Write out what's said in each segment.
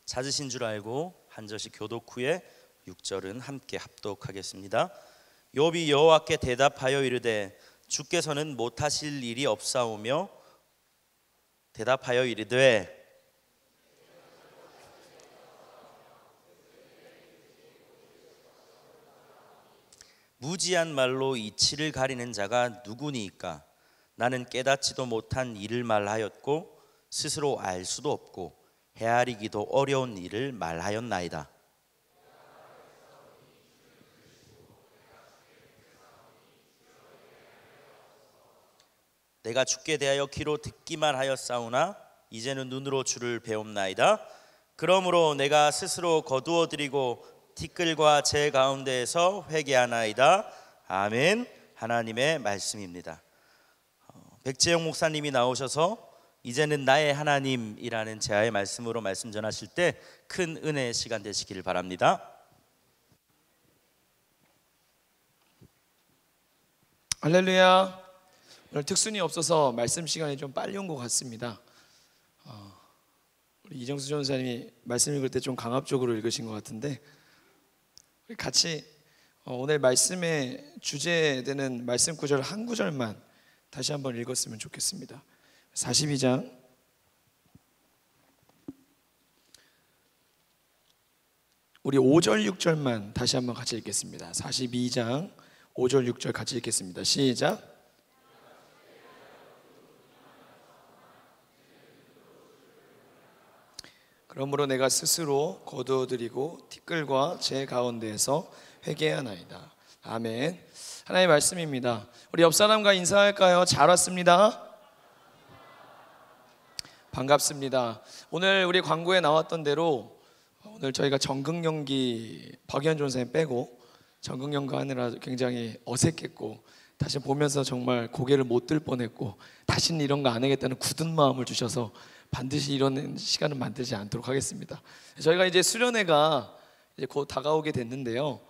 찾으신 줄 알고 한 절씩 교독 후에 6절은 함께 합독하겠습니다. 욥이 여호와께 대답하여 이르되 주께서는 못하실 일이 없사오며 대답하여 이르되 무지한 말로 이치를 가리는 자가 누구니이까? 나는 깨닫지도 못한 일을 말하였고 스스로 알 수도 없고 헤아리기도 어려운 일을 말하였나이다. 내가 주께 대하여 귀로 듣기만 하였사오나 이제는 눈으로 주를 배움나이다. 그러므로 내가 스스로 거두어드리고 티끌과 제 가운데에서 회개하나이다. 아멘. 하나님의 말씀입니다. 백재영 목사님이 나오셔서 이제는 나의 하나님이라는 제아의 말씀으로 말씀 전하실 때 큰 은혜의 시간 되시기를 바랍니다. 할렐루야. 오늘 특순이 없어서 말씀 시간이 좀 빨리 온 것 같습니다. 우리 이정수 전사님이 말씀 읽을 때 좀 강압적으로 읽으신 것 같은데 우리 같이 오늘 말씀의 주제되는 말씀 구절 한 구절만 다시 한번 읽었으면 좋겠습니다. 42장 우리 5절 6절만 다시 한번 같이 읽겠습니다. 42장 5절 6절 같이 읽겠습니다. 시작. 그러므로 내가 스스로 거두어드리고 티끌과 제 가운데에서 회개하나이다. 아멘. 하나님의 말씀입니다. 우리 옆 사람과 인사할까요? 잘 왔습니다. 반갑습니다. 오늘 우리 광고에 나왔던 대로 오늘 저희가 전극연기 박연 전사님 빼고 전극연기 하느라 굉장히 어색했고 다시 보면서 정말 고개를 못 들 뻔했고 다시는 이런 거 안 하겠다는 굳은 마음을 주셔서 반드시 이런 시간을 만들지 않도록 하겠습니다. 저희가 이제 수련회가 이제 곧 다가오게 됐는데요.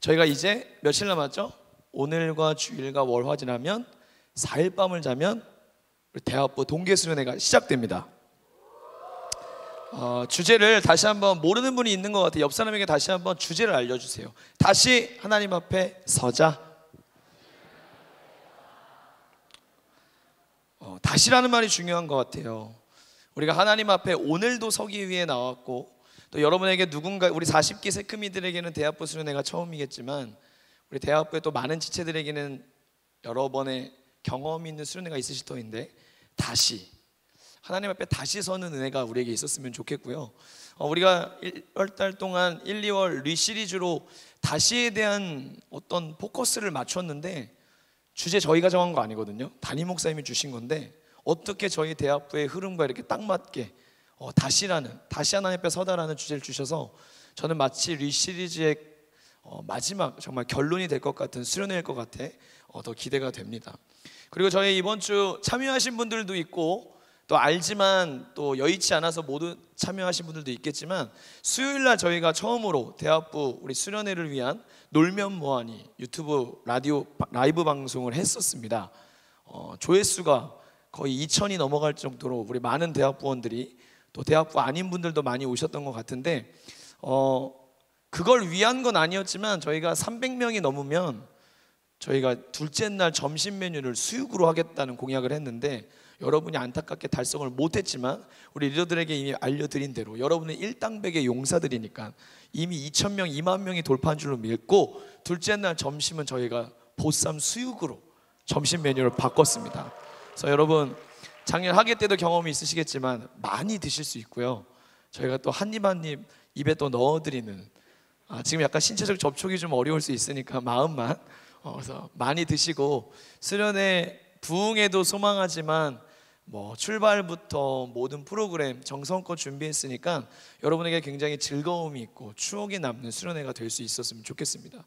저희가 이제 며칠 남았죠? 오늘과 주일과 월화 지나면 4일 밤을 자면 우리 대학부 동계 수련회가 시작됩니다. 주제를 다시 한번 모르는 분이 있는 것 같아요. 옆 사람에게 다시 한번 주제를 알려주세요. 다시 하나님 앞에 서자. 다시라는 말이 중요한 것 같아요. 우리가 하나님 앞에 오늘도 서기 위해 나왔고 또 여러분에게 누군가 우리 40기 세크미들에게는 대학부 수련회가 처음이겠지만 우리 대학부에 또 많은 지체들에게는 여러 번의 경험이 있는 수련회가 있으실 터인데 다시 하나님 앞에 다시 서는 은혜가 우리에게 있었으면 좋겠고요. 우리가 1월 동안 1, 2월 리시리즈로 다시에 대한 어떤 포커스를 맞췄는데 주제 저희가 정한 거 아니거든요. 담임 목사님이 주신 건데 어떻게 저희 대학부의 흐름과 이렇게 딱 맞게 다시 하나님 앞에 서다라는 주제를 주셔서 저는 마치 리시리즈의 마지막 정말 결론이 될 것 같은 수련회일 것 같아 더 기대가 됩니다. 그리고 저희 이번 주 참여하신 분들도 있고 또 알지만 또 여의치 않아서 모두 참여하신 분들도 있겠지만 수요일날 저희가 처음으로 대학부 우리 수련회를 위한 놀면 뭐하니 유튜브 라이브 방송을 했었습니다. 조회수가 거의 2,000이 넘어갈 정도로 우리 많은 대학부원들이 또 대학부 아닌 분들도 많이 오셨던 것 같은데 그걸 위한 건 아니었지만 저희가 300명이 넘으면 저희가 둘째 날 점심 메뉴를 수육으로 하겠다는 공약을 했는데 여러분이 안타깝게 달성을 못했지만 우리 리더들에게 이미 알려드린 대로 여러분은 일당백의 용사들이니까 이미 2,000명, 2만 명이 돌파한 줄로 믿고 둘째 날 점심은 저희가 보쌈 수육으로 점심 메뉴를 바꿨습니다. 그래서 여러분 작년 하계 때도 경험이 있으시겠지만 많이 드실 수 있고요. 저희가 또 한 입 한 입 입에 또 넣어드리는 지금 약간 신체적 접촉이 좀 어려울 수 있으니까 마음만 그래서 많이 드시고 수련회 부흥에도 소망하지만 출발부터 모든 프로그램 정성껏 준비했으니까 여러분에게 굉장히 즐거움이 있고 추억이 남는 수련회가 될 수 있었으면 좋겠습니다.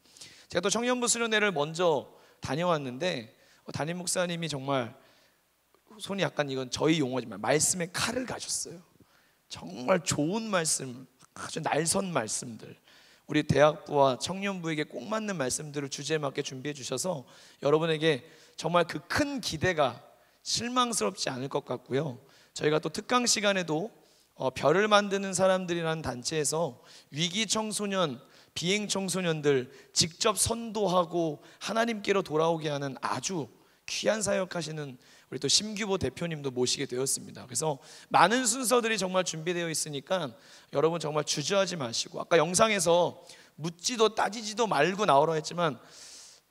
제가 또 청년부 수련회를 먼저 다녀왔는데 담임 목사님이 정말 손이 약간 이건 저희 용어지만 말씀의 칼을 가셨어요. 정말 좋은 말씀, 아주 날선 말씀들 우리 대학부와 청년부에게 꼭 맞는 말씀들을 주제에 맞게 준비해 주셔서 여러분에게 정말 그 큰 기대가 실망스럽지 않을 것 같고요. 저희가 또 특강 시간에도 별을 만드는 사람들이라는 단체에서 위기 청소년, 비행 청소년들 직접 선도하고 하나님께로 돌아오게 하는 아주 귀한 사역하시는 우리 또 심규보 대표님도 모시게 되었습니다. 그래서 많은 순서들이 정말 준비되어 있으니까 여러분 정말 주저하지 마시고, 아까 영상에서 묻지도 따지지도 말고 나오라 했지만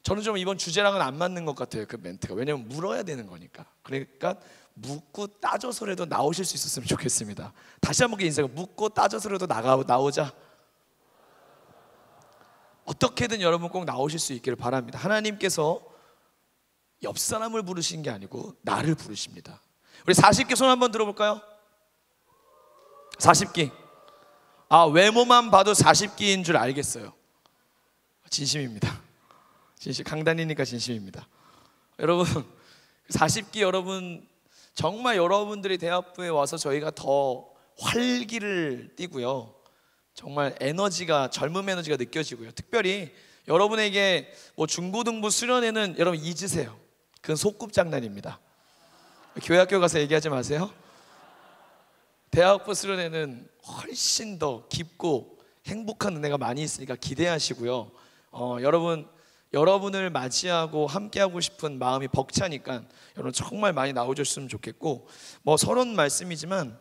저는 좀 이번 주제랑은 안 맞는 것 같아요, 그 멘트가. 왜냐면 물어야 되는 거니까. 그러니까 묻고 따져서라도 나오실 수 있었으면 좋겠습니다. 다시 한번 인사가 묻고 따져서라도 나오자. 어떻게든 여러분 꼭 나오실 수 있기를 바랍니다. 하나님께서 옆 사람을 부르신 게 아니고 나를 부르십니다. 우리 40기 손 한번 들어볼까요? 40기. 외모만 봐도 40기인 줄 알겠어요. 진심입니다. 진심, 강단이니까 진심입니다. 여러분 40기 여러분 정말 여러분들이 대학부에 와서 저희가 더 활기를 띠고요, 정말 에너지가, 젊은 에너지가 느껴지고요. 특별히 여러분에게 중고등부 수련회는 여러분 잊으세요. 그건 소꿉장난입니다. 교회 학교 가서 얘기하지 마세요. 대학부 수련회는 훨씬 더 깊고 행복한 은혜가 많이 있으니까 기대하시고요. 여러분을 맞이하고 함께하고 싶은 마음이 벅차니까 여러분 정말 많이 나오셨으면 좋겠고, 서론 말씀이지만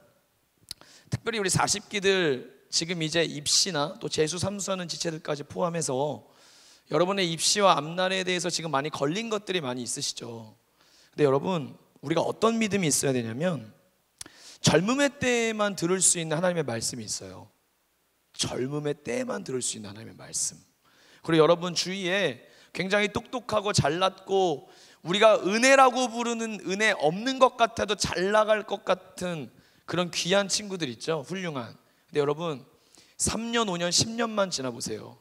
특별히 우리 40기들 지금 이제 입시나 또 재수 삼수하는 지체들까지 포함해서 여러분의 입시와 앞날에 대해서 지금 많이 걸린 것들이 많이 있으시죠. 근데 여러분, 우리가 어떤 믿음이 있어야 되냐면 젊음의 때에만 들을 수 있는 하나님의 말씀이 있어요. 젊음의 때에만 들을 수 있는 하나님의 말씀. 그리고 여러분 주위에 굉장히 똑똑하고 잘났고 우리가 은혜라고 부르는 은혜 없는 것 같아도 잘 나갈 것 같은 그런 귀한 친구들 있죠, 훌륭한. 근데 여러분 3년, 5년, 10년만 지나보세요.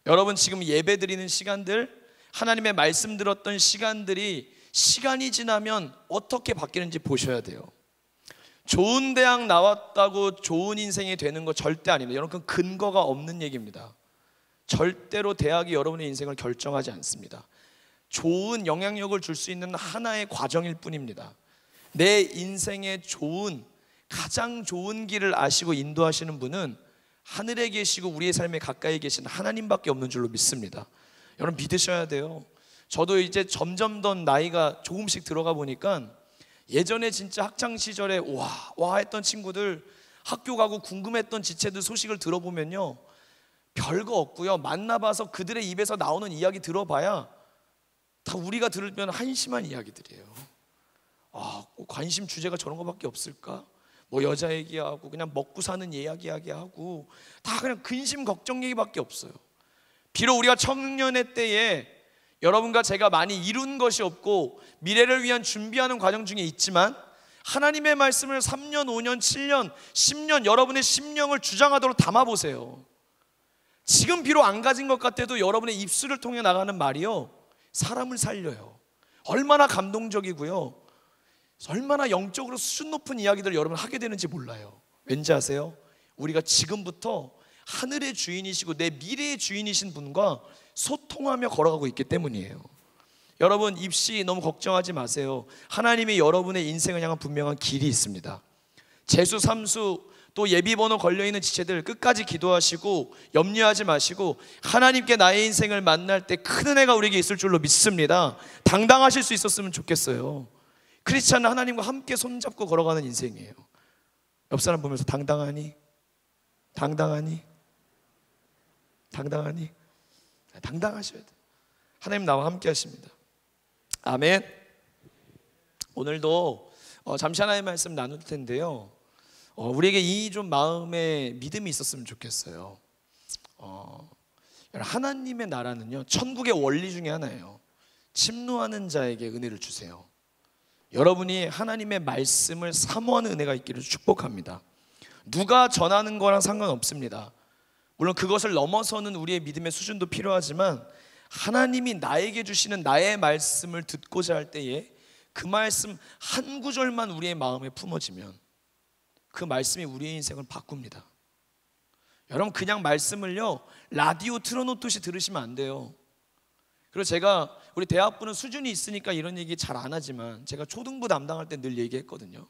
여러분 지금 예배 드리는 시간들, 하나님의 말씀 들었던 시간들이 시간이 지나면 어떻게 바뀌는지 보셔야 돼요. 좋은 대학 나왔다고 좋은 인생이 되는 거 절대 아닙니다. 여러분 그건 근거가 없는 얘기입니다. 절대로 대학이 여러분의 인생을 결정하지 않습니다. 좋은 영향력을 줄 수 있는 하나의 과정일 뿐입니다. 내 인생의 가장 좋은 길을 아시고 인도하시는 분은 하늘에 계시고 우리의 삶에 가까이 계신 하나님밖에 없는 줄로 믿습니다. 여러분 믿으셔야 돼요. 저도 이제 점점 더 나이가 조금씩 들어가 보니까 예전에 진짜 학창시절에 와 했던 친구들, 학교 가고 궁금했던 지체들 소식을 들어보면요, 별거 없고요, 만나봐서 그들의 입에서 나오는 이야기 들어봐야 다 우리가 들으면 한심한 이야기들이에요. 관심 주제가 저런 거밖에 없을까? 여자 얘기하고 그냥 먹고 사는 이야기하고 다 그냥 근심 걱정 얘기밖에 없어요. 비록 우리가 청년의 때에 여러분과 제가 많이 이룬 것이 없고 미래를 위한 준비하는 과정 중에 있지만 하나님의 말씀을 3년, 5년, 7년, 10년 여러분의 심령을 주장하도록 담아보세요. 지금 비록 안 가진 것 같아도 여러분의 입술을 통해 나가는 말이요, 사람을 살려요. 얼마나 감동적이고요, 얼마나 영적으로 수준 높은 이야기들을 여러분 하게 되는지 몰라요. 왠지 아세요? 우리가 지금부터 하늘의 주인이시고 내 미래의 주인이신 분과 소통하며 걸어가고 있기 때문이에요. 여러분 입시 너무 걱정하지 마세요. 하나님이 여러분의 인생을 향한 분명한 길이 있습니다. 재수, 삼수, 또 예비번호 걸려있는 지체들 끝까지 기도하시고 염려하지 마시고 하나님께 나의 인생을 만날 때 큰 은혜가 우리에게 있을 줄로 믿습니다. 당당하실 수 있었으면 좋겠어요. 크리스찬은 하나님과 함께 손잡고 걸어가는 인생이에요. 옆 사람 보면서 당당하니? 당당하니? 당당하니? 당당하셔야 돼요. 하나님 나와 함께 하십니다. 아멘. 오늘도 잠시 하나님의 말씀 나눌 텐데요, 우리에게 이 좀 마음의 믿음이 있었으면 좋겠어요. 하나님의 나라는요, 천국의 원리 중에 하나예요. 침노하는 자에게 은혜를 주세요. 여러분이 하나님의 말씀을 사모하는 은혜가 있기를 축복합니다. 누가 전하는 거랑 상관없습니다. 물론 그것을 넘어서는 우리의 믿음의 수준도 필요하지만 하나님이 나에게 주시는 나의 말씀을 듣고자 할 때에 그 말씀 한 구절만 우리의 마음에 품어지면 그 말씀이 우리의 인생을 바꿉니다. 여러분 그냥 말씀을요 라디오 틀어놓듯이 들으시면 안 돼요. 그리고 제가 우리 대학부는 수준이 있으니까 이런 얘기 잘 안 하지만 제가 초등부 담당할 때 늘 얘기했거든요.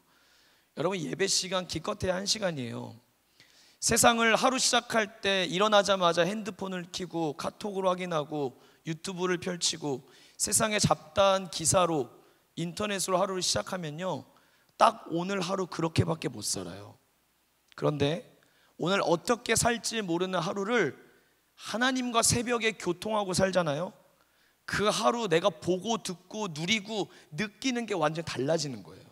여러분 예배 시간 기껏해야 1시간이에요. 세상을 하루 시작할 때 일어나자마자 핸드폰을 켜고 카톡으로 확인하고 유튜브를 펼치고 세상의 잡다한 기사로 인터넷으로 하루를 시작하면요, 딱 오늘 하루 그렇게밖에 못 살아요. 그런데 오늘 어떻게 살지 모르는 하루를 하나님과 새벽에 교통하고 살잖아요. 그 하루 내가 보고 듣고 누리고 느끼는 게 완전히 달라지는 거예요.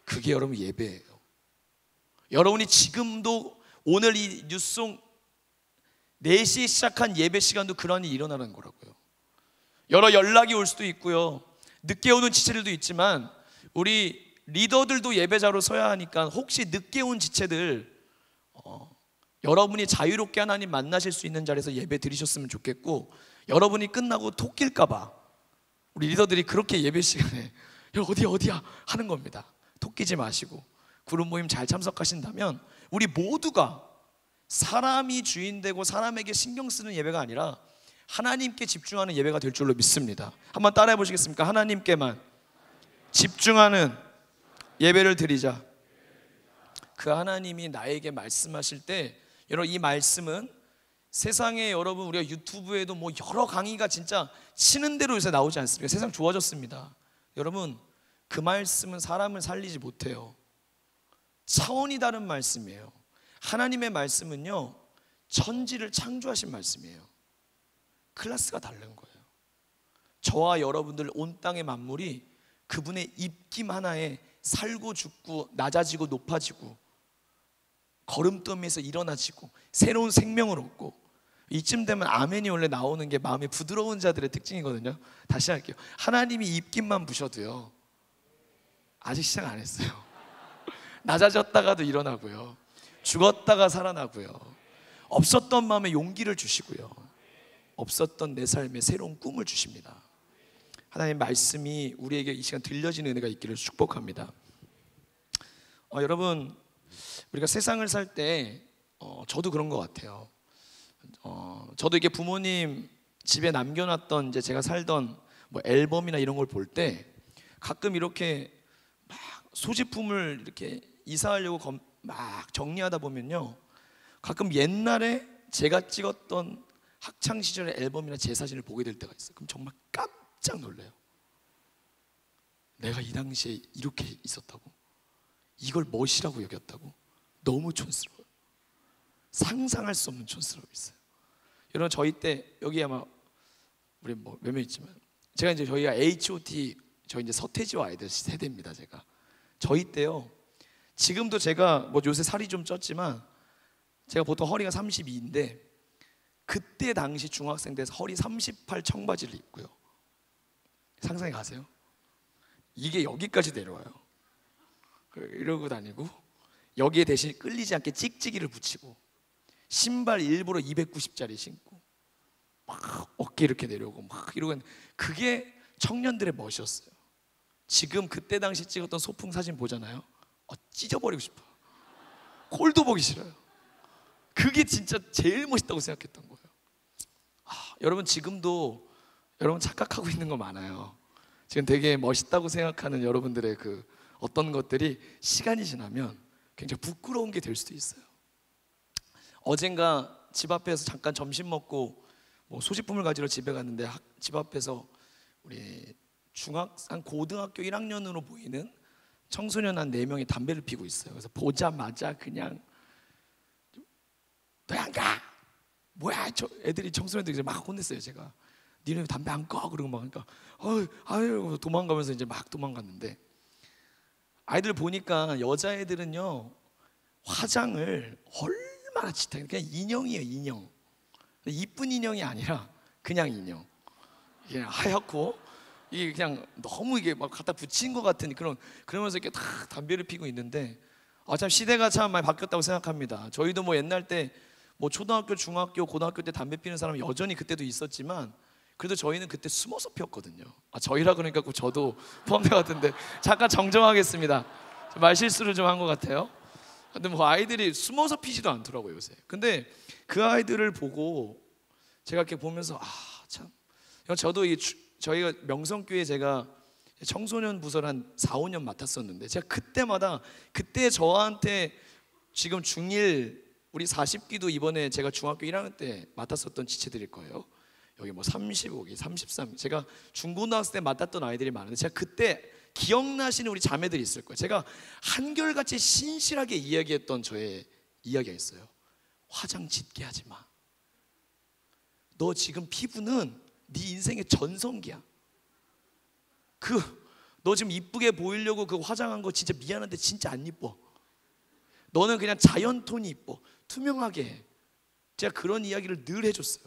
그게 여러분 예배예요. 여러분이 지금도 오늘 이 뉴스송 4시에 시작한 예배 시간도 그런 일이 일어나는 거라고요. 여러 연락이 올 수도 있고요, 늦게 오는 지체들도 있지만 우리 리더들도 예배자로 서야 하니까 혹시 늦게 온 지체들 여러분이 자유롭게 하나님 만나실 수 있는 자리에서 예배 드리셨으면 좋겠고, 여러분이 끝나고 토낄까봐 우리 리더들이 그렇게 예배 시간에 어디야 하는 겁니다. 토끼지 마시고 그룹 모임 잘 참석하신다면 우리 모두가 사람이 주인되고 사람에게 신경 쓰는 예배가 아니라 하나님께 집중하는 예배가 될 줄로 믿습니다. 한번 따라해 보시겠습니까? 하나님께만 집중하는 예배를 드리자. 그 하나님이 나에게 말씀하실 때, 여러분 이 말씀은 세상에 여러분 우리가 유튜브에도 뭐 여러 강의가 진짜 치는 대로 요새 나오지 않습니까? 세상 좋아졌습니다. 여러분 그 말씀은 사람을 살리지 못해요. 차원이 다른 말씀이에요. 하나님의 말씀은요, 천지를 창조하신 말씀이에요. 클래스가 다른 거예요. 저와 여러분들 온 땅의 만물이 그분의 입김 하나에 살고 죽고 낮아지고 높아지고 걸음더미에서 일어나지고 새로운 생명을 얻고, 이쯤 되면 아멘이 원래 나오는 게 마음이 부드러운 자들의 특징이거든요. 다시 할게요. 하나님이 입김만 부셔도요, 아직 시작 안 했어요. 낮아졌다가도 일어나고요, 죽었다가 살아나고요, 없었던 마음에 용기를 주시고요, 없었던 내 삶에 새로운 꿈을 주십니다. 하나님 말씀이 우리에게 이 시간 들려지는 은혜가 있기를 축복합니다. 여러분 우리가 세상을 살 때 저도 그런 것 같아요. 저도 이게 부모님 집에 남겨놨던 이제 제가 살던 뭐 앨범이나 이런 걸 볼 때 가끔 이렇게 막 소지품을 이렇게 이사하려고 막 정리하다 보면요, 가끔 옛날에 제가 찍었던 학창 시절의 앨범이나 제 사진을 보게 될 때가 있어요. 그럼 정말 깜짝 놀라요. 내가 이 당시에 이렇게 있었다고, 이걸 멋이라고 여겼다고. 너무 촌스러워요. 상상할 수 없는 촌스러움이 있어요. 여러분 저희 때 여기 아마 우리 뭐 몇 명 있지만 제가 이제 저희가 H.O.T. 저 이제 서태지와 아이들 세대입니다. 제가 저희 때요, 지금도 제가 뭐 요새 살이 좀 쪘지만 제가 보통 허리가 32인데 그때 당시 중학생 때서 허리 38 청바지를 입고요, 상상해 가세요. 이게 여기까지 내려와요. 이러고 다니고 여기에 대신 끌리지 않게 찍찍이를 붙이고 신발 일부러 290짜리 신고 막 어깨 이렇게 내려오고 막 이러고 있는데, 그게 청년들의 멋이었어요. 지금 그때 당시 찍었던 소풍 사진 보잖아요, 찢어버리고 싶어요. 꼴도 보기 싫어요. 그게 진짜 제일 멋있다고 생각했던 거예요. 여러분 지금도 여러분 착각하고 있는 거 많아요. 지금 되게 멋있다고 생각하는 여러분들의 그 어떤 것들이 시간이 지나면 굉장히 부끄러운 게 될 수도 있어요. 어젠가 집 앞에서 잠깐 점심 먹고 뭐 소지품을 가지러 집에 갔는데 집 앞에서 우리 한 고등학교 1학년으로 보이는 청소년 한 4명이 담배를 피고 있어요. 그래서 보자마자 그냥 너 안 가? 뭐야? 저 애들이 청소년들이 막 혼냈어요. 제가 니네 왜 담배 안 꺼? 그러고 막 하니까 아유 도망가면서 이제 막 도망갔는데, 아이들 보니까 여자애들은요 화장을 얼마나 짙게, 그냥 인형이에요. 인형. 이쁜 인형이 아니라 그냥 인형. 이게 하얗고 이게 그냥 너무 이게 막 갖다 붙인 것 같은 그러면서 이렇게 다 담배를 피고 있는데, 참 시대가 참 많이 바뀌었다고 생각합니다. 저희도 뭐 옛날 때 뭐 초등학교, 중학교, 고등학교 때 담배 피는 사람은 여전히 그때도 있었지만 그래도 저희는 그때 숨어서 피웠거든요. 저희라 그러니까 저도 포함된 것 같은데 잠깐 정정하겠습니다. 말 실수를 좀 한 것 같아요. 근데 뭐 아이들이 숨어서 피지도 않더라고요 요새. 근데 그 아이들을 보고 제가 이렇게 보면서 참 저도 저희가 명성교회 제가 청소년 부서를 한 4, 5년 맡았었는데 제가 그때마다 그때 저한테 지금 중1 우리 40기도 이번에 제가 중학교 1학년 때 맡았었던 지체들일 거예요. 여기 뭐 35기, 33기 제가 중고등학생 때 맡았던 아이들이 많은데 제가 그때 기억나시는 우리 자매들이 있을 거예요. 제가 한결같이 신실하게 이야기했던 저의 이야기가 있어요. 화장 짙게 하지 마. 너 지금 피부는 네 인생의 전성기야. 너 지금 이쁘게 보이려고 그 화장한 거 진짜 미안한데 진짜 안 이뻐. 너는 그냥 자연 톤이 이뻐. 투명하게 해. 제가 그런 이야기를 늘 해줬어요.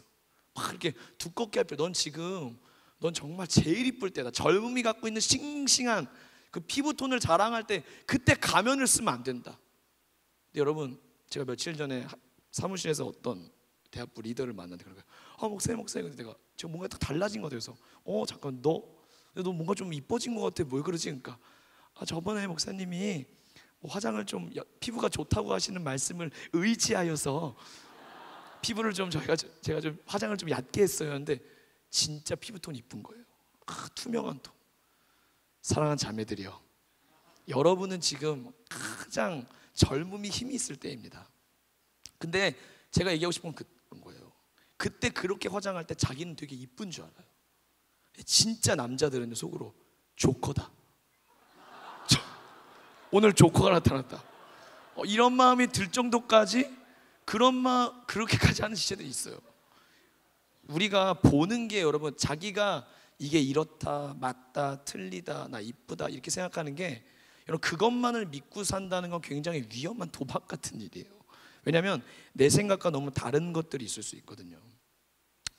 막 이렇게 두껍게 할 필요. 넌 정말 제일 이쁠 때다. 젊음이 갖고 있는 싱싱한 그 피부톤을 자랑할 때 그때 가면을 쓰면 안 된다. 근데 여러분, 제가 며칠 전에 사무실에서 어떤 대학부 리더를 만났는데 그런 거예요. 목사님. 근데 내가 지금 뭔가 딱 달라진 것 같아서 잠깐 너 뭔가 좀 이뻐진 것 같아. 뭘 그러지? 그러니까 저번에 목사님이 뭐 화장을 좀 피부가 좋다고 하시는 말씀을 의지하여서 피부를 좀 제가 좀 화장을 좀 얕게 했어요. 근데 진짜 피부톤 이쁜 거예요. 투명한 톤. 사랑하는 자매들이요, 여러분은 지금 가장 젊음이 힘이 있을 때입니다. 근데 제가 얘기하고 싶은 건 그런 거예요. 그때 그렇게 화장할 때 자기는 되게 이쁜 줄 알아요. 진짜 남자들은 속으로 조커다. 오늘 조커가 나타났다. 이런 마음이 들 정도까지 그렇게까지 하는 지체들이 있어요. 우리가 보는 게 여러분, 자기가 이게 이렇다, 맞다, 틀리다, 나 이쁘다 이렇게 생각하는 게 여러분, 그것만을 믿고 산다는 건 굉장히 위험한 도박 같은 일이에요. 왜냐하면 내 생각과 너무 다른 것들이 있을 수 있거든요.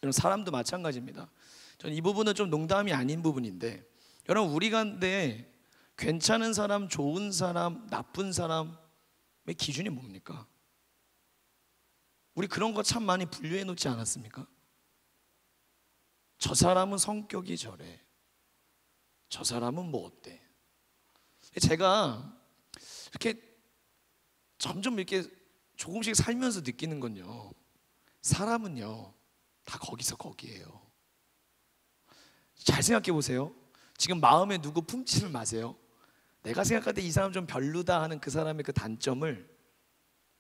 여러분, 사람도 마찬가지입니다. 저는 이 부분은 좀 농담이 아닌 부분인데, 여러분, 우리 가운데 괜찮은 사람, 좋은 사람, 나쁜 사람의 기준이 뭡니까? 우리 그런 거 참 많이 분류해 놓지 않았습니까? 저 사람은 성격이 저래, 저 사람은 뭐 어때. 제가 이렇게 점점 이렇게 조금씩 살면서 느끼는 건요, 사람은요 다 거기서 거기에요. 잘 생각해 보세요. 지금 마음에 누구 품지를 마세요. 내가 생각할 때 이 사람 좀 별로다 하는 그 사람의 그 단점을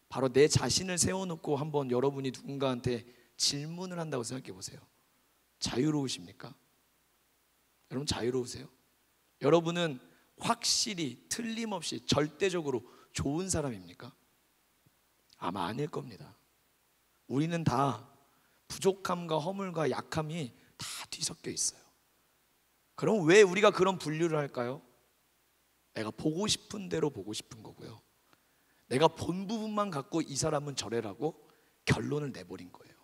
바로 내 자신을 세워놓고 한번 여러분이 누군가한테 질문을 한다고 생각해 보세요. 자유로우십니까? 여러분, 자유로우세요? 여러분은 확실히 틀림없이 절대적으로 좋은 사람입니까? 아마 아닐 겁니다. 우리는 다 부족함과 허물과 약함이 다 뒤섞여 있어요. 그럼 왜 우리가 그런 분류를 할까요? 내가 보고 싶은 대로 보고 싶은 거고요, 내가 본 부분만 갖고 이 사람은 저래라고 결론을 내버린 거예요.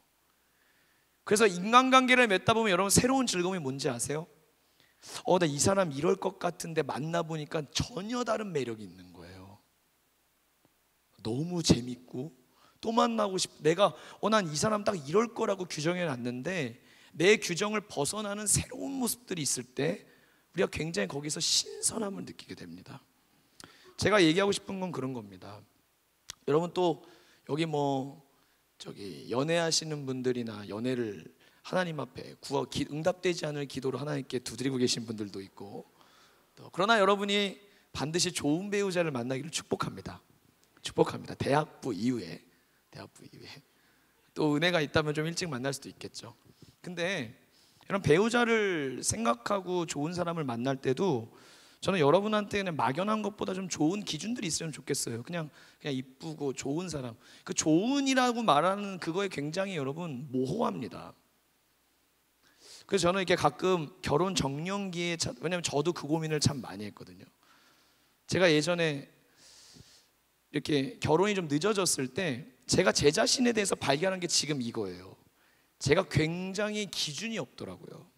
그래서 인간관계를 맺다 보면 여러분, 새로운 즐거움이 뭔지 아세요? 나 이 사람 이럴 것 같은데 만나보니까 전혀 다른 매력이 있는 거예요. 너무 재밌고 또 만나고 싶고, 내가 난 이 사람 딱 이럴 거라고 규정해 놨는데 내 규정을 벗어나는 새로운 모습들이 있을 때 우리가 굉장히 거기서 신선함을 느끼게 됩니다. 제가 얘기하고 싶은 건 그런 겁니다. 여러분, 또 여기 연애하시는 분들이나 연애를 하나님 앞에 응답되지 않을 기도로 하나님께 두드리고 계신 분들도 있고, 그러나 여러분이 반드시 좋은 배우자를 만나기를 축복합니다. 대학부 이후에 또 은혜가 있다면 좀 일찍 만날 수도 있겠죠. 근데 이런 배우자를 생각하고 좋은 사람을 만날 때도 저는 여러분한테 그냥 막연한 것보다 좀 좋은 기준들이 있으면 좋겠어요. 그냥 이쁘고 좋은 사람, 그 좋은이라고 말하는 그거에 굉장히 여러분 모호합니다. 그래서 저는 이렇게 가끔 결혼 정년기에, 왜냐면 저도 그 고민을 참 많이 했거든요. 제가 예전에 이렇게 결혼이 좀 늦어졌을 때 제가 제 자신에 대해서 발견한 게 지금 이거예요. 제가 굉장히 기준이 없더라고요.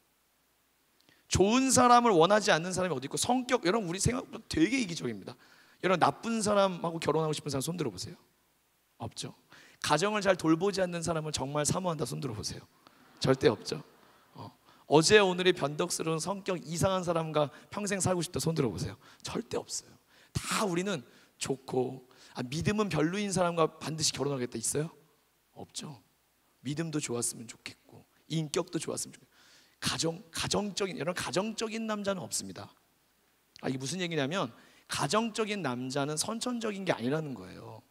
좋은 사람을 원하지 않는 사람이 어디 있고, 성격, 여러분 우리 생각보다 되게 이기적입니다. 여러분, 나쁜 사람하고 결혼하고 싶은 사람 손 들어보세요. 없죠. 가정을 잘 돌보지 않는 사람을 정말 사모한다 손 들어보세요. 절대 없죠. 어제 오늘이 변덕스러운 성격 이상한 사람과 평생 살고 싶다 손 들어보세요. 절대 없어요. 다 우리는 좋고, 믿음은 별로인 사람과 반드시 결혼하겠다 있어요? 없죠. 믿음도 좋았으면 좋겠고 인격도 좋았으면 좋겠고, 가정적인 남자는 없습니다. 이게 무슨 얘기냐면 가정적인 남자는 선천적인 게 아니라는 거예요.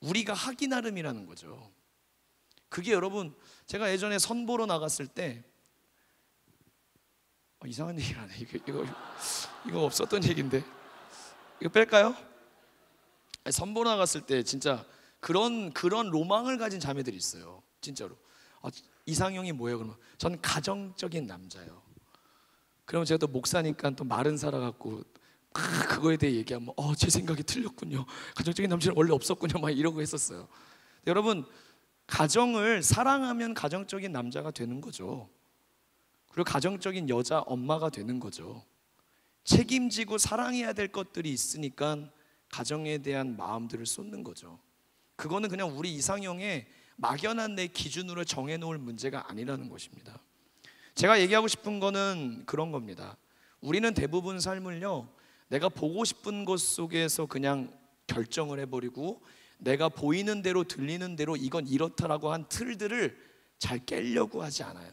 우리가 하기 나름이라는 거죠. 그게 여러분, 제가 예전에 선보러 나갔을 때 이상한 얘기를 하네. 이거 없었던 얘기인데 이거 뺄까요? 선보러 나갔을 때 진짜 그런 로망을 가진 자매들이 있어요. 진짜로. 이상형이 뭐예요? 그러면 전 가정적인 남자예요. 그러면 제가 또 목사니까 또 말은 살아갖고 그거에 대해 얘기하면 제 생각이 틀렸군요. 가정적인 남자는 원래 없었군요. 막 이러고 했었어요. 여러분, 가정을 사랑하면 가정적인 남자가 되는 거죠. 그리고 가정적인 여자 엄마가 되는 거죠. 책임지고 사랑해야 될 것들이 있으니까 가정에 대한 마음들을 쏟는 거죠. 그거는 그냥 우리 이상형의 막연한 내 기준으로 정해놓을 문제가 아니라는 것입니다. 제가 얘기하고 싶은 거는 그런 겁니다. 우리는 대부분 삶을요, 내가 보고 싶은 것 속에서 그냥 결정을 해버리고 내가 보이는 대로 들리는 대로 이건 이렇다라고 한 틀들을 잘 깨려고 하지 않아요.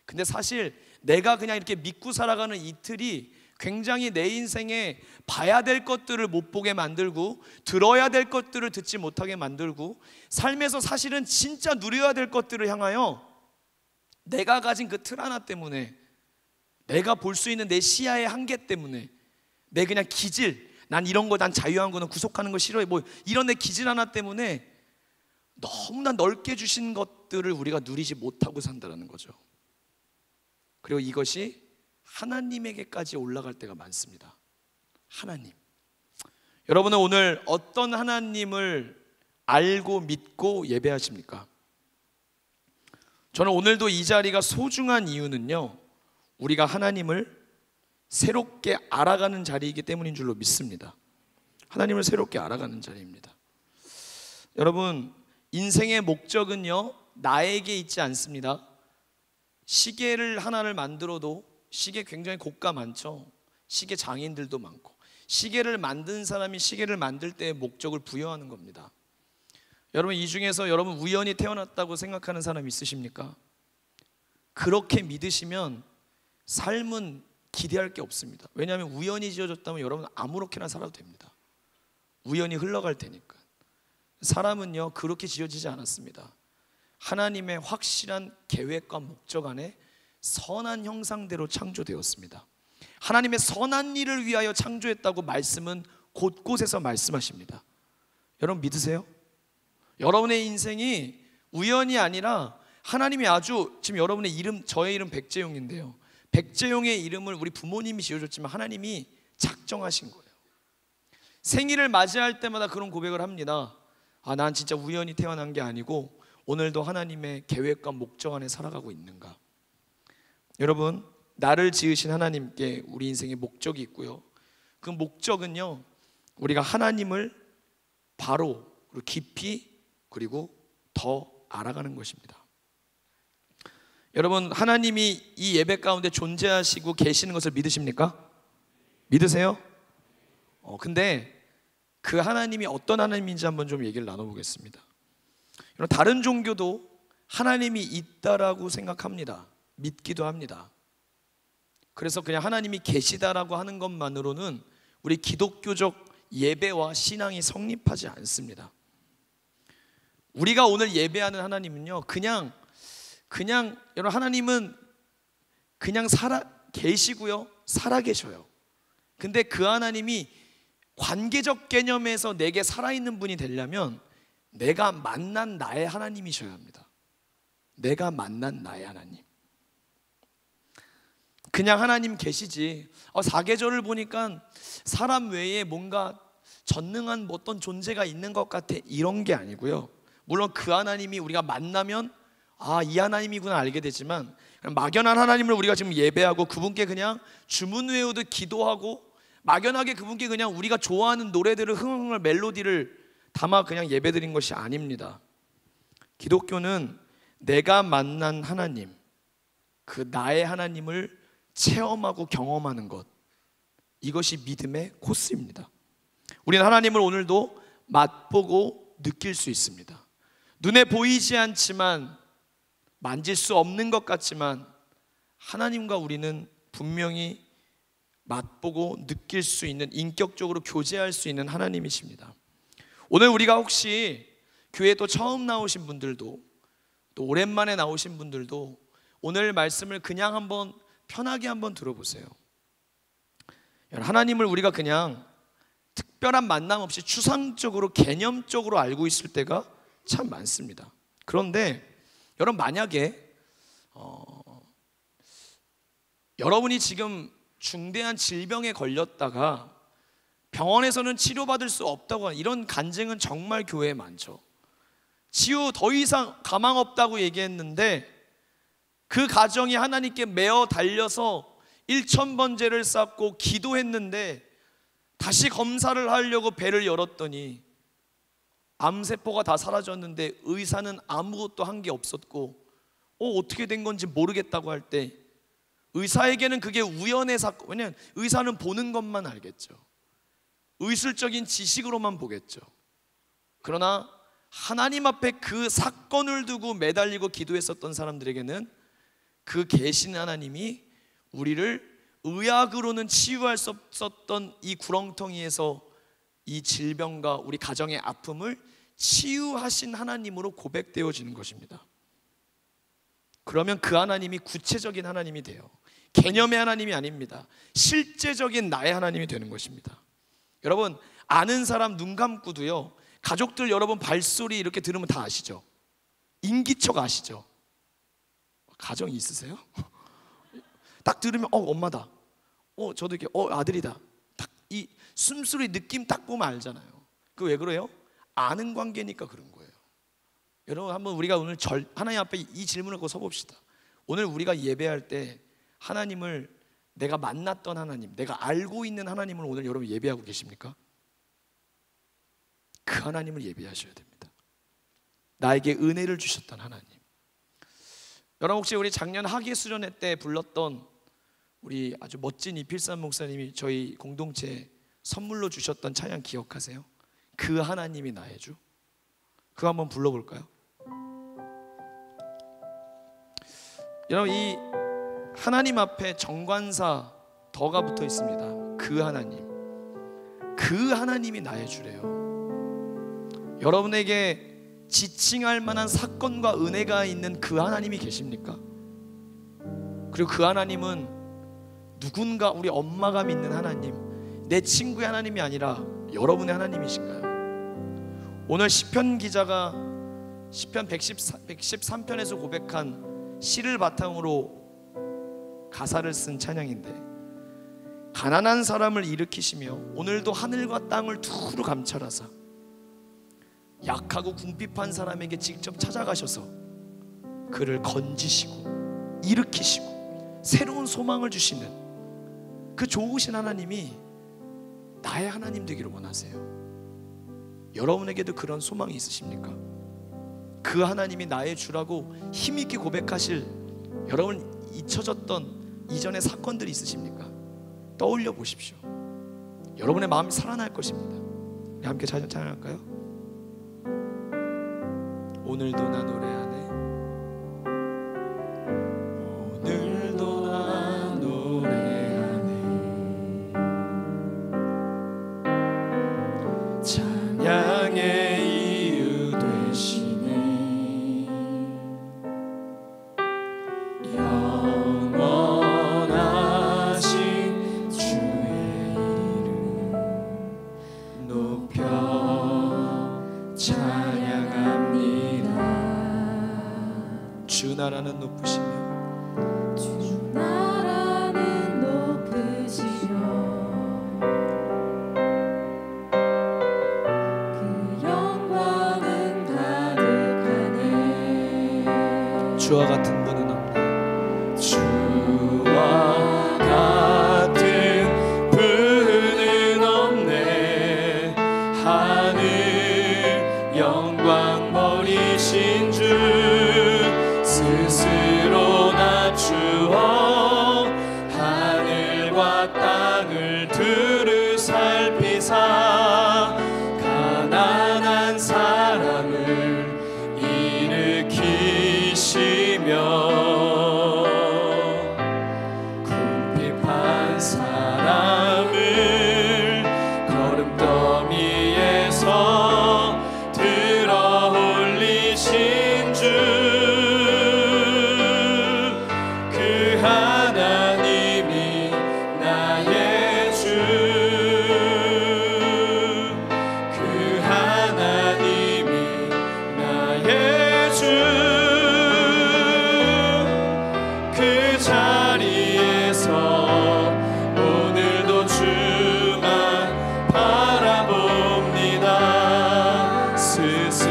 근데 사실 내가 그냥 이렇게 믿고 살아가는 이 틀이 굉장히 내 인생에 봐야 될 것들을 못 보게 만들고 들어야 될 것들을 듣지 못하게 만들고 삶에서 사실은 진짜 누려야 될 것들을 향하여 내가 가진 그 틀 하나 때문에, 내가 볼 수 있는 내 시야의 한계 때문에, 내 그냥 기질, 난 이런 거, 난 자유한 거는 구속하는 거 싫어해, 뭐 이런 내 기질 하나 때문에 너무나 넓게 주신 것들을 우리가 누리지 못하고 산다는 거죠. 그리고 이것이 하나님에게까지 올라갈 때가 많습니다. 하나님, 여러분은 오늘 어떤 하나님을 알고 믿고 예배하십니까? 저는 오늘도 이 자리가 소중한 이유는요, 우리가 하나님을 새롭게 알아가는 자리이기 때문인 줄로 믿습니다. 하나님을 새롭게 알아가는 자리입니다. 여러분, 인생의 목적은요, 나에게 있지 않습니다. 시계를 하나를 만들어도 시계 굉장히 고가 많죠. 시계 장인들도 많고, 시계를 만든 사람이 시계를 만들 때의 목적을 부여하는 겁니다. 여러분, 이 중에서 여러분 우연히 태어났다고 생각하는 사람 있으십니까? 그렇게 믿으시면 삶은 기대할 게 없습니다. 왜냐하면 우연히 지어졌다면 여러분 아무렇게나 살아도 됩니다. 우연히 흘러갈 테니까. 사람은요, 그렇게 지어지지 않았습니다. 하나님의 확실한 계획과 목적 안에 선한 형상대로 창조되었습니다. 하나님의 선한 일을 위하여 창조했다고 말씀은 곳곳에서 말씀하십니다. 여러분 믿으세요? 여러분의 인생이 우연이 아니라 하나님이 아주, 지금 여러분의 이름, 저의 이름 백재용인데요, 백재용의 이름을 우리 부모님이 지어줬지만 하나님이 작정하신 거예요. 생일을 맞이할 때마다 그런 고백을 합니다. 난 진짜 우연히 태어난 게 아니고 오늘도 하나님의 계획과 목적 안에 살아가고 있는가. 여러분, 나를 지으신 하나님께 우리 인생의 목적이 있고요, 그 목적은요, 우리가 하나님을 바로 그리고 깊이 그리고 더 알아가는 것입니다. 여러분, 하나님이 이 예배 가운데 존재하시고 계시는 것을 믿으십니까? 믿으세요? 근데 그 하나님이 어떤 하나님인지 한번 좀 얘기를 나눠보겠습니다. 다른 종교도 하나님이 있다라고 생각합니다. 믿기도 합니다. 그래서 그냥 하나님이 계시다라고 하는 것만으로는 우리 기독교적 예배와 신앙이 성립하지 않습니다. 우리가 오늘 예배하는 하나님은요, 그냥 여러분, 하나님은 그냥 계시고요, 살아 계셔요. 근데 그 하나님이 관계적 개념에서 내게 살아있는 분이 되려면 내가 만난 나의 하나님이셔야 합니다. 내가 만난 나의 하나님. 그냥 하나님 계시지, 사계절을 보니까 사람 외에 뭔가 전능한 어떤 존재가 있는 것 같아, 이런 게 아니고요. 물론 그 하나님이 우리가 만나면 이 하나님이구나 알게 되지만, 막연한 하나님을 우리가 지금 예배하고 그분께 그냥 주문 외우듯 기도하고 막연하게 그분께 그냥 우리가 좋아하는 노래들을 흥얼흥얼 멜로디를 담아 그냥 예배드린 것이 아닙니다. 기독교는 내가 만난 하나님, 그 나의 하나님을 체험하고 경험하는 것, 이것이 믿음의 코스입니다. 우리는 하나님을 오늘도 맛보고 느낄 수 있습니다. 눈에 보이지 않지만, 만질 수 없는 것 같지만 하나님과 우리는 분명히 맛보고 느낄 수 있는, 인격적으로 교제할 수 있는 하나님이십니다. 오늘 우리가 혹시 교회에 또 처음 나오신 분들도, 또 오랜만에 나오신 분들도 오늘 말씀을 그냥 한번 편하게 한번 들어보세요. 하나님을 우리가 그냥 특별한 만남 없이 추상적으로, 개념적으로 알고 있을 때가 참 많습니다. 그런데 여러분, 만약에 여러분이 지금 중대한 질병에 걸렸다가 병원에서는 치료받을 수 없다고 하는 이런 간증은 정말 교회에 많죠. 치유 더 이상 가망 없다고 얘기했는데 그 가정이 하나님께 매어 달려서 1000번제를 쌓고 기도했는데 다시 검사를 하려고 배를 열었더니 암세포가 다 사라졌는데 의사는 아무것도 한 게 없었고 어떻게 된 건지 모르겠다고 할 때 의사에게는 그게 우연의 사건, 왜냐하면 의사는 보는 것만 알겠죠. 의술적인 지식으로만 보겠죠. 그러나 하나님 앞에 그 사건을 두고 매달리고 기도했었던 사람들에게는 그 계신 하나님이 우리를 의학으로는 치유할 수 없었던 이 구렁텅이에서 이 질병과 우리 가정의 아픔을 치유하신 하나님으로 고백되어지는 것입니다. 그러면 그 하나님이 구체적인 하나님이 돼요. 개념의 하나님이 아닙니다. 실제적인 나의 하나님이 되는 것입니다. 여러분, 아는 사람 눈 감고도요, 가족들 여러분 발소리 이렇게 들으면 다 아시죠? 인기척 아시죠? 가정이 있으세요? 딱 들으면 엄마다, 저도 이렇게 아들이다, 딱 이 숨소리 느낌 딱 보면 알잖아요. 그 왜 그래요? 아는 관계니까 그런 거예요. 여러분, 한번 우리가 오늘 하나님 앞에 이 질문을 갖고 서봅시다. 오늘 우리가 예배할 때 하나님을, 내가 만났던 하나님, 내가 알고 있는 하나님을 오늘 여러분 예배하고 계십니까? 그 하나님을 예배하셔야 됩니다. 나에게 은혜를 주셨던 하나님. 여러분, 혹시 우리 작년 학예수련회 때 불렀던 우리 아주 멋진 이필삼 목사님이 저희 공동체에 선물로 주셨던 찬양 기억하세요? 그 하나님이 나의 주. 그거 한번 불러볼까요? 여러분, 이 하나님 앞에 정관사 더가 붙어 있습니다. 그 하나님, 그 하나님이 나의 주래요. 여러분에게 지칭할 만한 사건과 은혜가 있는 그 하나님이 계십니까? 그리고 그 하나님은 누군가 우리 엄마가 믿는 하나님, 내 친구의 하나님이 아니라 여러분의 하나님이신가요? 오늘 시편 기자가 시편 113편에서 고백한 시를 바탕으로 가사를 쓴 찬양인데, 가난한 사람을 일으키시며 오늘도 하늘과 땅을 두루 감찰하사 약하고 궁핍한 사람에게 직접 찾아가셔서 그를 건지시고 일으키시고 새로운 소망을 주시는 그 좋으신 하나님이 나의 하나님 되기를 원하세요. 여러분에게도 그런 소망이 있으십니까? 그 하나님이 나의 주라고 힘있게 고백하실, 여러분 잊혀졌던 이전의 사건들이 있으십니까? 떠올려 보십시오. 여러분의 마음이 살아날 것입니다. 우리 함께 찬양할까요? 오늘도 나 노래하네. 오늘도 나 노래하네. 찬양의 이유 되시네. 영원하신 주의 이름 높여 찬양합니다. 주 나라는 높으시며 주 나라는 높으시며 그 영광은 가득하네. 주와 같은 분은 없네. 주와 같은 분은 없네. 하늘 영광 버리신 주 스스로 낮추어 하늘과 땅을 두루 살피사 가난한 사람을 일으키시며 궁핍한 사람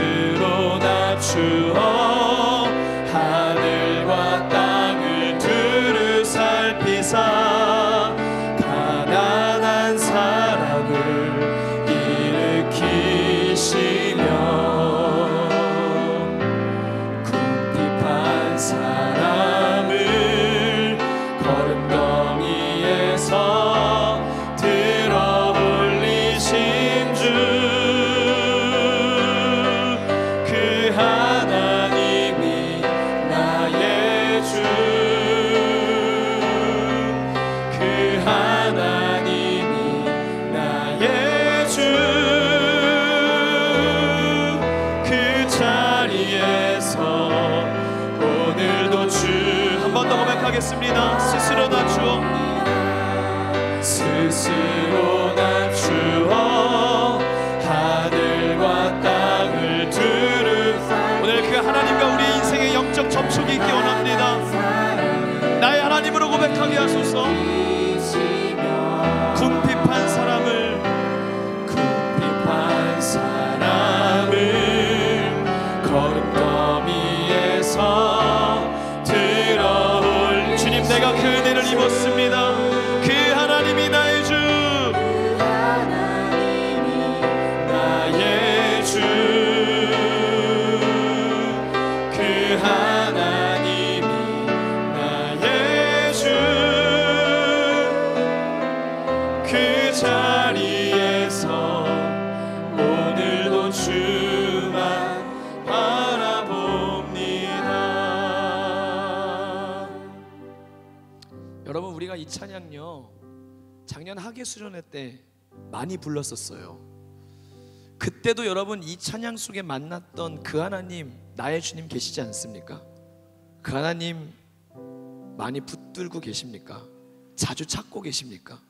스스로 낮추어 하늘과 땅을 두루 살피사 가난한 사람을 일으키시며 궁핍한 사람을 거름더미에서 들어 올리신 주 그 하나님이 나의 주 그 하나님이 나의 주 그 자리에서 오늘도 주 한 번 더 고백하겠습니다. 스스로 낮추어 스스로 낮추어 하늘과 땅을 두루 오늘 그 하나님과 우리 인생의 영적 접촉이 있기 원합니다. 나의 하나님으로 고백하게 하소서. 궁핍한 사람을 거름더미에서 들어올 주님, 내가 그 은혜를 입었습니다. 그 하나님이 나의 주 나의 주 그 하나님이 나의 주 그 자리에서 오늘도 주만 바라봅니다. 여러분, 우리가 이 찬양요 작년 하계 수련회 때 많이 불렀었어요. 그때도 여러분 이 찬양 속에 만났던 그 하나님, 나의 주님 계시지 않습니까? 그 하나님 많이 붙들고 계십니까? 자주 찾고 계십니까?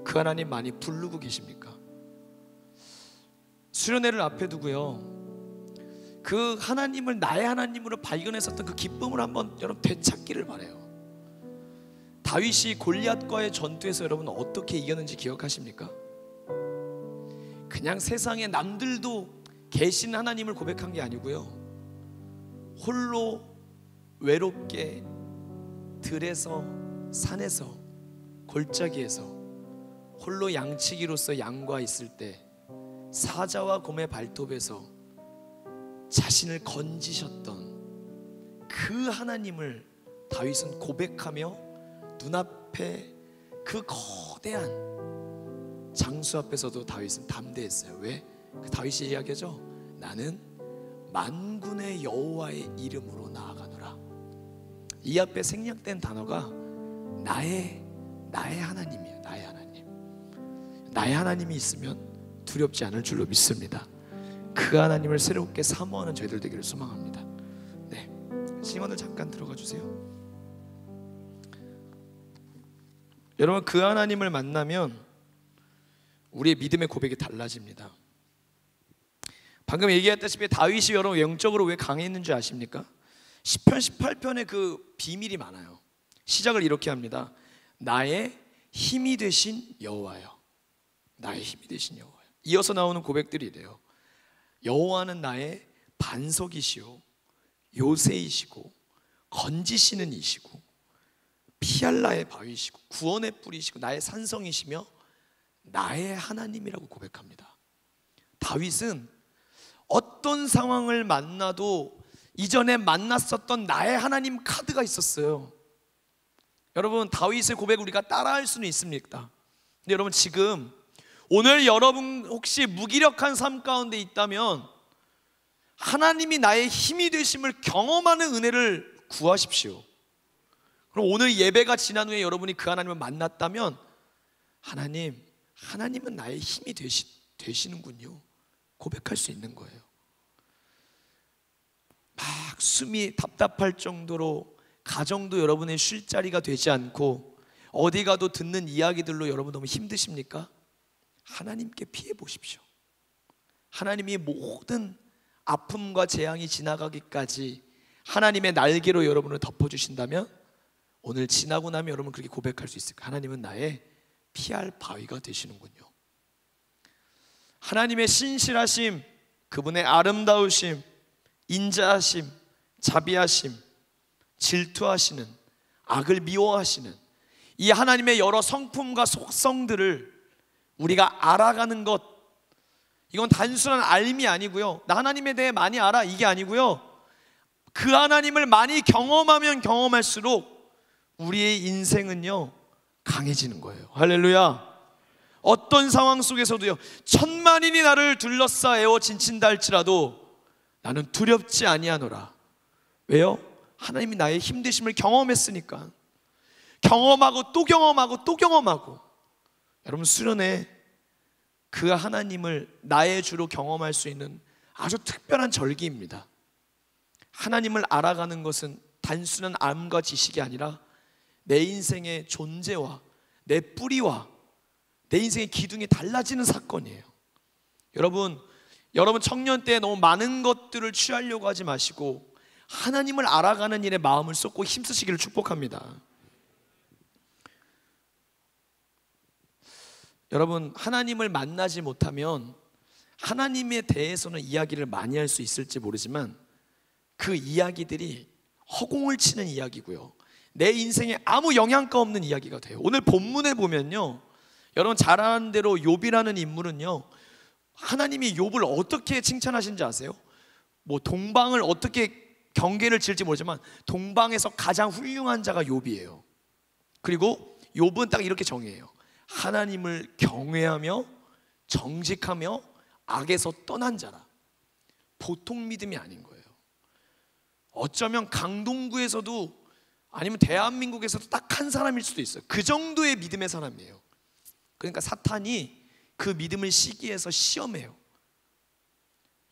그 하나님 많이 부르고 계십니까? 수련회를 앞에 두고요 그 하나님을 나의 하나님으로 발견했었던 그 기쁨을 한번 여러분 되찾기를 바라요. 다윗이 골리앗과의 전투에서 여러분 어떻게 이겼는지 기억하십니까? 그냥 세상에 남들도 계신 하나님을 고백한 게 아니고요 홀로 외롭게 들에서 산에서 골짜기에서 홀로 양치기로서 양과 있을 때 사자와 곰의 발톱에서 자신을 건지셨던 그 하나님을 다윗은 고백하며 눈앞에 그 거대한 장수 앞에서도 다윗은 담대했어요. 왜? 그 다윗이 이야기하죠. 나는 만군의 여호와의 이름으로 나아가노라. 이 앞에 생략된 단어가 나의 하나님이에요. 나의 하나님. 나의 하나님이 있으면 두렵지 않을 줄로 믿습니다. 그 하나님을 새롭게 사모하는 저희들 되기를 소망합니다. 네, 싱어들 잠깐 들어가 주세요. 여러분, 그 하나님을 만나면 우리의 믿음의 고백이 달라집니다. 방금 얘기했다시피 다윗이 여러분 영적으로 왜 강했는 줄 아십니까? 시편 18편에 그 비밀이 많아요. 시작을 이렇게 합니다. 나의 힘이 되신 여호와여. 나의 힘이 되신 여호와여. 이어서 나오는 고백들이 이래요. 여호와는 나의 반석이시오 요새이시고 건지시는 이시고 피할 나의 바위시고 구원의 뿌리시고 나의 산성이시며 나의 하나님이라고 고백합니다. 다윗은 어떤 상황을 만나도 이전에 만났었던 나의 하나님 카드가 있었어요. 여러분, 다윗의 고백을 우리가 따라할 수는 있습니까? 근데 여러분, 지금 오늘 여러분 혹시 무기력한 삶 가운데 있다면 하나님이 나의 힘이 되심을 경험하는 은혜를 구하십시오. 그럼 오늘 예배가 지난 후에 여러분이 그 하나님을 만났다면 하나님은 나의 힘이 되시는군요 고백할 수 있는 거예요. 막 숨이 답답할 정도로 가정도 여러분의 쉴 자리가 되지 않고 어디 가도 듣는 이야기들로 여러분 너무 힘드십니까? 하나님께 피해 보십시오. 하나님이 모든 아픔과 재앙이 지나가기까지 하나님의 날개로 여러분을 덮어주신다면 오늘 지나고 나면 여러분 그렇게 고백할 수 있을까요? 하나님은 나의 피할 바위가 되시는군요. 하나님의 신실하심, 그분의 아름다우심, 인자하심, 자비하심, 질투하시는, 악을 미워하시는 이 하나님의 여러 성품과 속성들을 우리가 알아가는 것, 이건 단순한 알미 아니고요, 나 하나님에 대해 많이 알아 이게 아니고요, 그 하나님을 많이 경험하면 경험할수록 우리의 인생은요 강해지는 거예요. 할렐루야. 어떤 상황 속에서도요, 천만인이 나를 둘러싸 진친다 할지라도 나는 두렵지 아니하노라. 왜요? 하나님이 나의 힘드심을 경험했으니까. 경험하고 또 경험하고 또 경험하고. 여러분, 수련회 그 하나님을 나의 주로 경험할 수 있는 아주 특별한 절기입니다. 하나님을 알아가는 것은 단순한 암과 지식이 아니라 내 인생의 존재와 내 뿌리와 내 인생의 기둥이 달라지는 사건이에요. 여러분 청년 때 너무 많은 것들을 취하려고 하지 마시고 하나님을 알아가는 일에 마음을 쏟고 힘쓰시기를 축복합니다. 여러분, 하나님을 만나지 못하면 하나님에 대해서는 이야기를 많이 할 수 있을지 모르지만 그 이야기들이 허공을 치는 이야기고요, 내 인생에 아무 영향가 없는 이야기가 돼요. 오늘 본문에 보면요, 여러분 잘 아는 대로 욥이라는 인물은요, 하나님이 욥을 어떻게 칭찬하신지 아세요? 뭐 동방을 어떻게 경계를 지을지 모르지만 동방에서 가장 훌륭한 자가 욥이에요. 그리고 욥은 딱 이렇게 정의해요. 하나님을 경외하며 정직하며 악에서 떠난 자라. 보통 믿음이 아닌 거예요. 어쩌면 강동구에서도 아니면 대한민국에서도 딱 한 사람일 수도 있어요. 그 정도의 믿음의 사람이에요. 그러니까 사탄이 그 믿음을 시기해서 시험해요.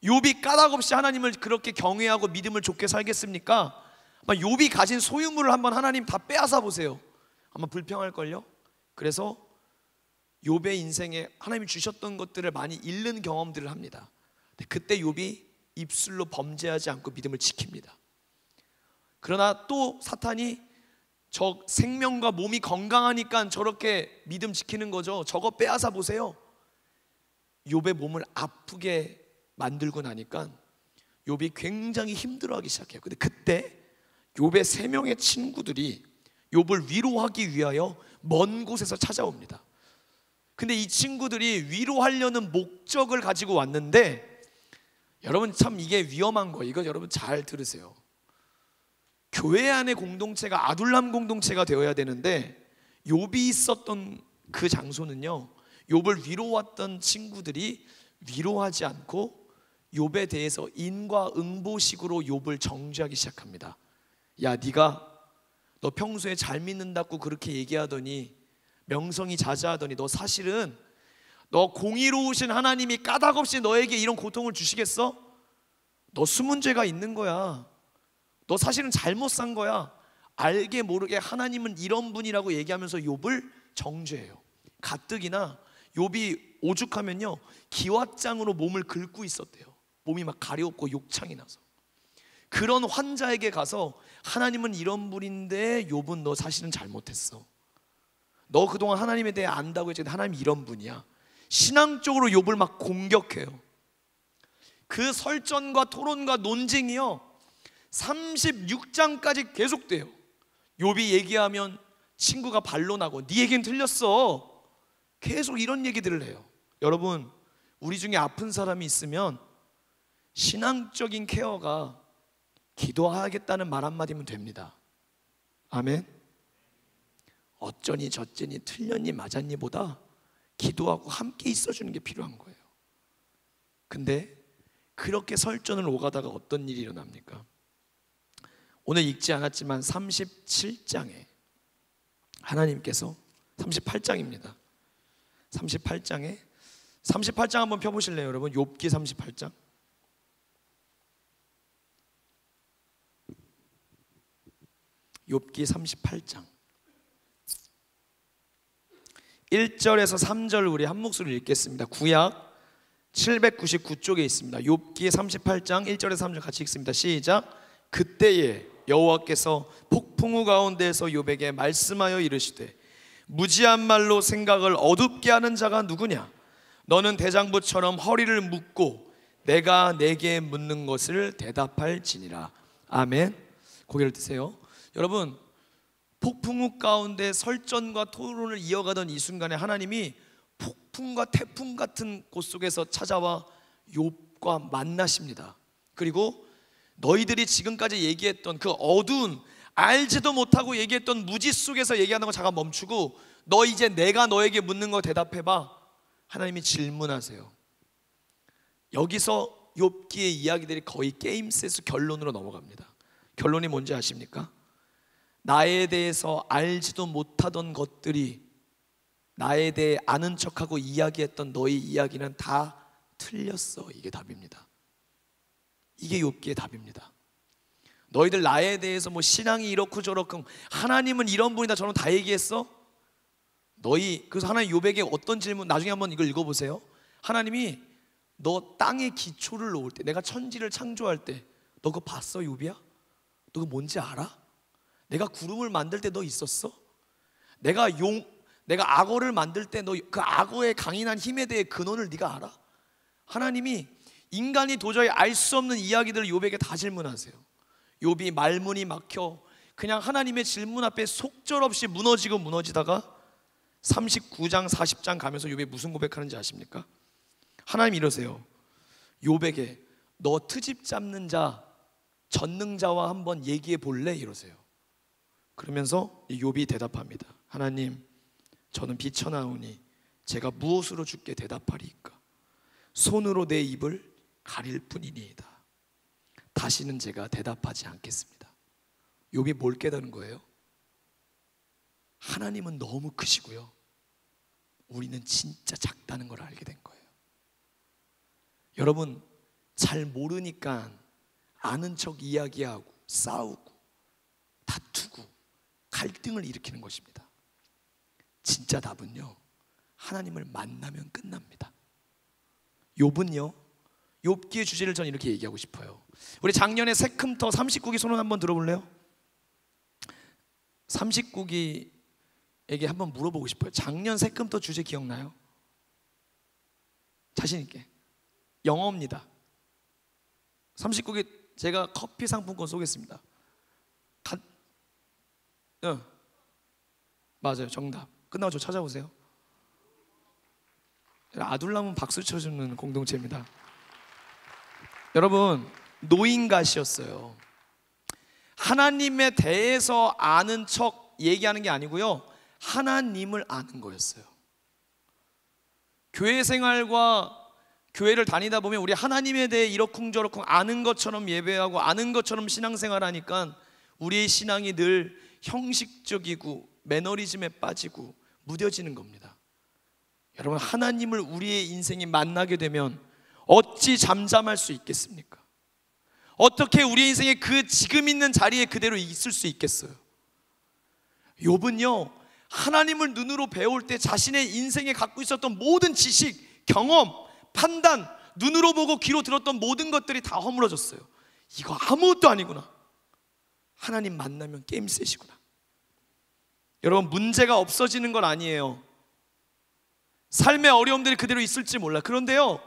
욥이 까닭없이 하나님을 그렇게 경외하고 믿음을 좋게 살겠습니까? 아마 욥이 가진 소유물을 한번 하나님 다 빼앗아 보세요. 아마 불평할걸요? 그래서 욥의 인생에 하나님이 주셨던 것들을 많이 잃는 경험들을 합니다. 그때 욥이 입술로 범죄하지 않고 믿음을 지킵니다. 그러나 또 사탄이 저 생명과 몸이 건강하니까 저렇게 믿음 지키는 거죠, 저거 빼앗아 보세요. 욥의 몸을 아프게 만들고 나니까 욥이 굉장히 힘들어하기 시작해요. 근데 그때 욥의 3명의 친구들이 욥을 위로하기 위하여 먼 곳에서 찾아옵니다. 근데 이 친구들이 위로하려는 목적을 가지고 왔는데, 여러분 참 이게 위험한 거예요. 이거 여러분 잘 들으세요. 교회 안의 공동체가 아둘람 공동체가 되어야 되는데, 욥이 있었던 그 장소는요, 욥을 위로왔던 친구들이 위로하지 않고 욥에 대해서 인과응보식으로 욥을 정죄하기 시작합니다. 야, 너 평소에 잘 믿는다고 그렇게 얘기하더니, 명성이 자자하더니 너 사실은 너 공의로우신 하나님이 까닭없이 너에게 이런 고통을 주시겠어? 너 숨은 죄가 있는 거야. 너 사실은 잘못 산 거야. 알게 모르게 하나님은 이런 분이라고 얘기하면서 욥을 정죄해요. 가뜩이나 욥이 오죽하면요, 기왓장으로 몸을 긁고 있었대요. 몸이 막 가려웠고 욕창이 나서. 그런 환자에게 가서 하나님은 이런 분인데 욥은 너 사실은 잘못했어. 너 그동안 하나님에 대해 안다고 했지만 하나님이 이런 분이야. 신앙적으로 욥을 막 공격해요. 그 설전과 토론과 논쟁이요 36장까지 계속돼요. 욥이 얘기하면 친구가 반론하고 네 얘기는 틀렸어. 계속 이런 얘기들을 해요. 여러분, 우리 중에 아픈 사람이 있으면 신앙적인 케어가 기도하겠다는 말 한마디면 됩니다. 아멘. 어쩌니 저쩌니 틀렸니 맞았니 보다 기도하고 함께 있어주는 게 필요한 거예요. 근데 그렇게 설전을 오가다가 어떤 일이 일어납니까? 오늘 읽지 않았지만 37장에 하나님께서 38장입니다. 38장 한번 펴보실래요 여러분? 욥기 38장. 욥기 38장 1절에서 3절 우리 한 목소리를 읽겠습니다. 구약 799쪽에 있습니다. 욥기 38장 1절에서 3절 같이 읽습니다. 시작. 그때에 여호와께서 폭풍우 가운데에서 욥에게 말씀하여 이르시되 무지한 말로 생각을 어둡게 하는 자가 누구냐? 너는 대장부처럼 허리를 묶고 내가 내게 묻는 것을 대답할지니라. 아멘. 고개를 드세요. 여러분, 폭풍우 가운데 설전과 토론을 이어가던 이 순간에 하나님이 폭풍과 태풍 같은 곳 속에서 찾아와 욥과 만나십니다. 그리고 너희들이 지금까지 얘기했던 그 어두운, 알지도 못하고 얘기했던 무지 속에서 얘기하는 거 잠깐 멈추고 너 이제 내가 너에게 묻는 거 대답해봐. 하나님이 질문하세요. 여기서 욥기의 이야기들이 거의 게임셋 결론으로 넘어갑니다. 결론이 뭔지 아십니까? 나에 대해서 알지도 못하던 것들이 나에 대해 아는 척하고 이야기했던 너희 이야기는 다 틀렸어. 이게 답입니다. 이게 욥기의 답입니다. 너희들 나에 대해서 뭐 신앙이 이렇고 저렇고 하나님은 이런 분이다 저런 다 얘기했어? 너희 그래서 하나님 욥에게 어떤 질문, 나중에 한번 이걸 읽어보세요. 하나님이 너 땅의 기초를 놓을 때, 내가 천지를 창조할 때 너 그거 봤어 욥이야? 너 그거 뭔지 알아? 내가 구름을 만들 때 너 있었어? 내가 악어를 만들 때 너 그 악어의 강인한 힘에 대해 근원을 네가 알아? 하나님이 인간이 도저히 알 수 없는 이야기들을 욥에게 다 질문하세요. 욥이 말문이 막혀 그냥 하나님의 질문 앞에 속절없이 무너지다가 39장 40장 가면서 욥이 무슨 고백하는지 아십니까? 하나님 이러세요. 욥에게 너 트집 잡는 자 전능자와 한번 얘기해 볼래? 이러세요. 그러면서 욥이 대답합니다. 하나님, 저는 비천하오니 제가 무엇으로 주께 대답하리이까? 손으로 내 입을 가릴 뿐이니이다. 다시는 제가 대답하지 않겠습니다. 욥이 뭘 깨달은 거예요? 하나님은 너무 크시고요, 우리는 진짜 작다는 걸 알게 된 거예요. 여러분, 잘 모르니까 아는 척 이야기하고 싸우고 다투고 갈등을 일으키는 것입니다. 진짜 답은요, 하나님을 만나면 끝납니다. 욥은요, 욥기의 주제를 저는 이렇게 얘기하고 싶어요. 우리 작년에 세금터 39기 손은 한번 들어볼래요? 39기에게 한번 물어보고 싶어요. 작년 세금터 주제 기억나요? 자신 있게. 영어입니다. 39기 제가 커피 상품권 쏘겠습니다. 맞아요, 정답. 끝나고 저 찾아오세요. 아둘람은 박수 쳐주는 공동체입니다. 여러분, 노인갓이었어요. 하나님에 대해서 아는 척 얘기하는 게 아니고요, 하나님을 아는 거였어요. 교회 생활과 교회를 다니다 보면 우리 하나님에 대해 이러쿵저러쿵 아는 것처럼 예배하고 아는 것처럼 신앙생활 하니까 우리의 신앙이 늘 형식적이고 매너리즘에 빠지고 무뎌지는 겁니다. 여러분, 하나님을 우리의 인생에 만나게 되면 어찌 잠잠할 수 있겠습니까? 어떻게 우리의 인생에 그 지금 있는 자리에 그대로 있을 수 있겠어요? 욥은요, 하나님을 눈으로 배울 때 자신의 인생에 갖고 있었던 모든 지식, 경험, 판단, 눈으로 보고 귀로 들었던 모든 것들이 다 허물어졌어요. 이거 아무것도 아니구나. 하나님 만나면 게임셋이구나. 여러분, 문제가 없어지는 건 아니에요. 삶의 어려움들이 그대로 있을지 몰라. 그런데요,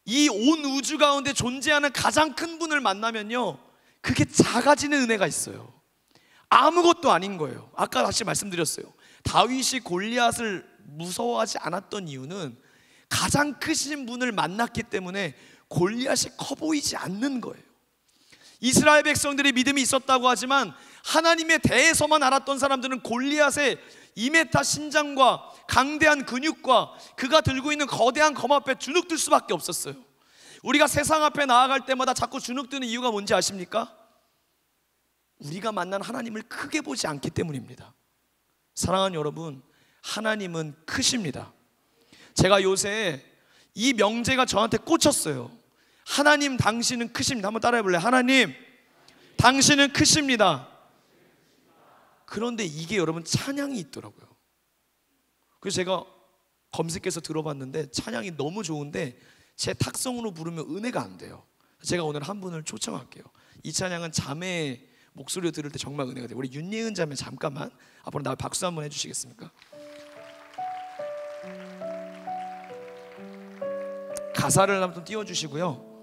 이 온 우주 가운데 존재하는 가장 큰 분을 만나면요, 그게 작아지는 은혜가 있어요. 아무것도 아닌 거예요. 아까 다시 말씀드렸어요. 다윗이 골리앗을 무서워하지 않았던 이유는 가장 크신 분을 만났기 때문에 골리앗이 커 보이지 않는 거예요. 이스라엘 백성들이 믿음이 있었다고 하지만 하나님에 대해서만 알았던 사람들은 골리앗의 2m 신장과 강대한 근육과 그가 들고 있는 거대한 검 앞에 주눅들 수밖에 없었어요. 우리가 세상 앞에 나아갈 때마다 자꾸 주눅드는 이유가 뭔지 아십니까? 우리가 만난 하나님을 크게 보지 않기 때문입니다. 사랑하는 여러분, 하나님은 크십니다. 제가 요새 이 명제가 저한테 꽂혔어요. 하나님 당신은 크십니다. 한번 따라해 볼래요? 하나님 당신은 크십니다. 그런데 이게 여러분 찬양이 있더라고요. 그래서 제가 검색해서 들어봤는데 찬양이 너무 좋은데 제 탁성으로 부르면 은혜가 안 돼요. 제가 오늘 한 분을 초청할게요. 이 찬양은 자매의 목소리를 들을 때 정말 은혜가 돼요. 우리 윤예은 자매 잠깐만 앞으로 나 박수 한번 해주시겠습니까? 가사를 한번 띄워주시고요.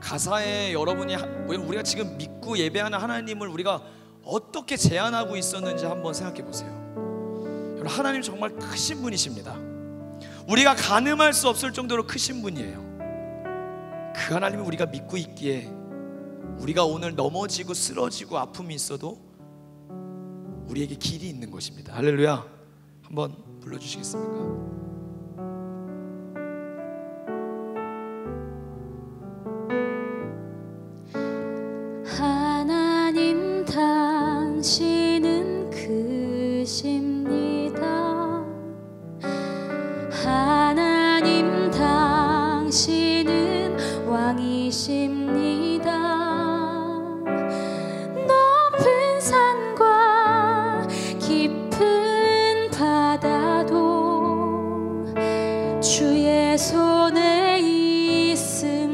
가사에 여러분이 우리가 지금 믿고 예배하는 하나님을 우리가 어떻게 제안하고 있었는지 한번 생각해 보세요. 여러분, 하나님 정말 크신 분이십니다. 우리가 가늠할 수 없을 정도로 크신 분이에요. 그 하나님을 우리가 믿고 있기에 우리가 오늘 넘어지고 쓰러지고 아픔이 있어도 우리에게 길이 있는 것입니다. 할렐루야. 한번 불러주시겠습니까? 하나님 당신은 크십니다. 하나님 당신은 왕이십니다. 높은 산과 깊은 바다도 주의 손에 있습니다.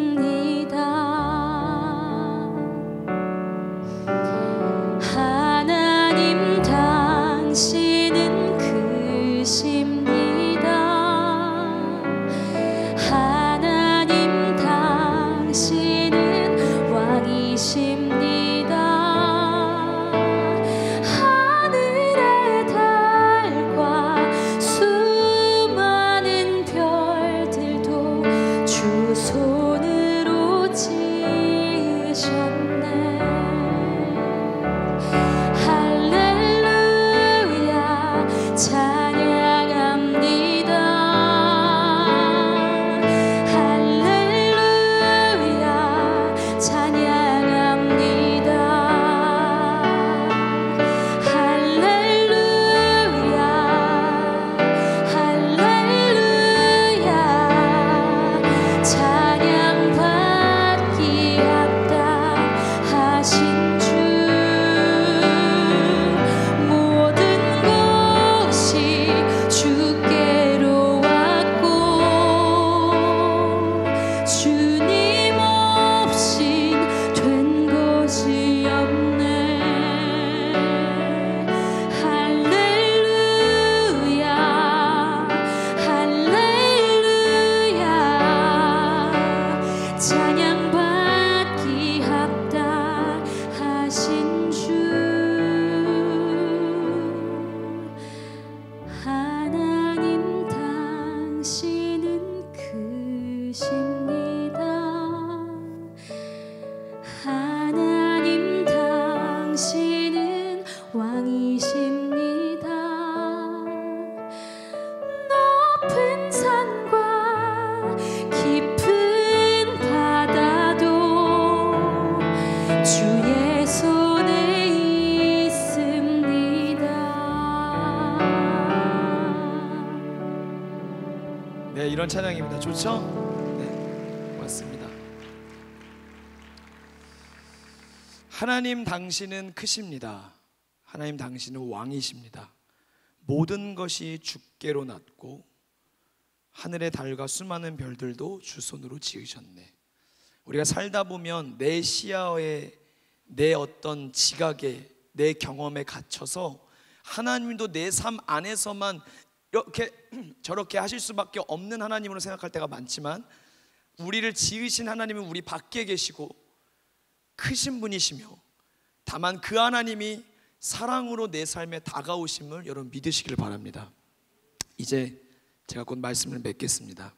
하나님 당신은 크십니다. 하나님 당신은 왕이십니다. 하늘의 달과 수많은 별들도 주 손으로 지으셨네. 할렐루야 찬양합니다. 할렐루야 찬양합니다. 할렐루야 할렐루야 찬양받기 합당하신 주. 모든 것이 주께로 왔고 주님 없인 된 것이 없네. 할렐루야 할렐루야 찬양받기 합당하신 주. 하나님 당신은 크십니다. 하나님 당신은 왕이십니다. 높은 산과 깊은 바다도 주의 손에 있습니다. 네, 이런 찬양입니다. 좋죠? 네, 맞습니다. 하나님 당신은 크십니다. 하나님 당신은 왕이십니다. 모든 것이 주께로 났고 하늘의 달과 수많은 별들도 주 손으로 지으셨네. 우리가 살다 보면 내 시야에, 내 어떤 지각에, 내 경험에 갇혀서 하나님도 내 삶 안에서만 이렇게 저렇게 하실 수밖에 없는 하나님으로 생각할 때가 많지만, 우리를 지으신 하나님은 우리 밖에 계시고 크신 분이시며, 다만 그 하나님이 사랑으로 내 삶에 다가오심을 여러분 믿으시길 바랍니다. 이제 제가 곧 말씀을 맺겠습니다.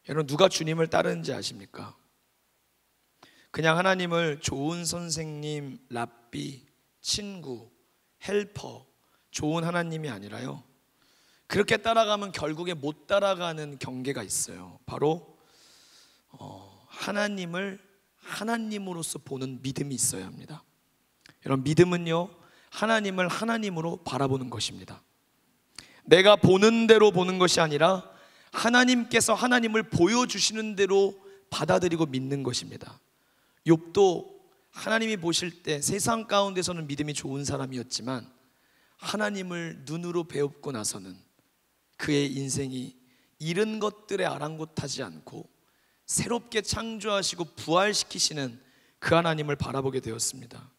여러분, 누가 주님을 따르는지 아십니까? 그냥 하나님을 좋은 선생님, 랍비, 친구, 헬퍼, 좋은 하나님이 아니라요, 그렇게 따라가면 결국에 못 따라가는 경계가 있어요. 바로 하나님을 하나님으로서 보는 믿음이 있어야 합니다. 여러분, 믿음은요, 하나님을 하나님으로 바라보는 것입니다. 내가 보는 대로 보는 것이 아니라 하나님께서 하나님을 보여주시는 대로 받아들이고 믿는 것입니다. 욥도 하나님이 보실 때 세상 가운데서는 믿음이 좋은 사람이었지만 하나님을 눈으로 배웁고 나서는 그의 인생이 잃은 것들에 아랑곳하지 않고 새롭게 창조하시고 부활시키시는 그 하나님을 바라보게 되었습니다.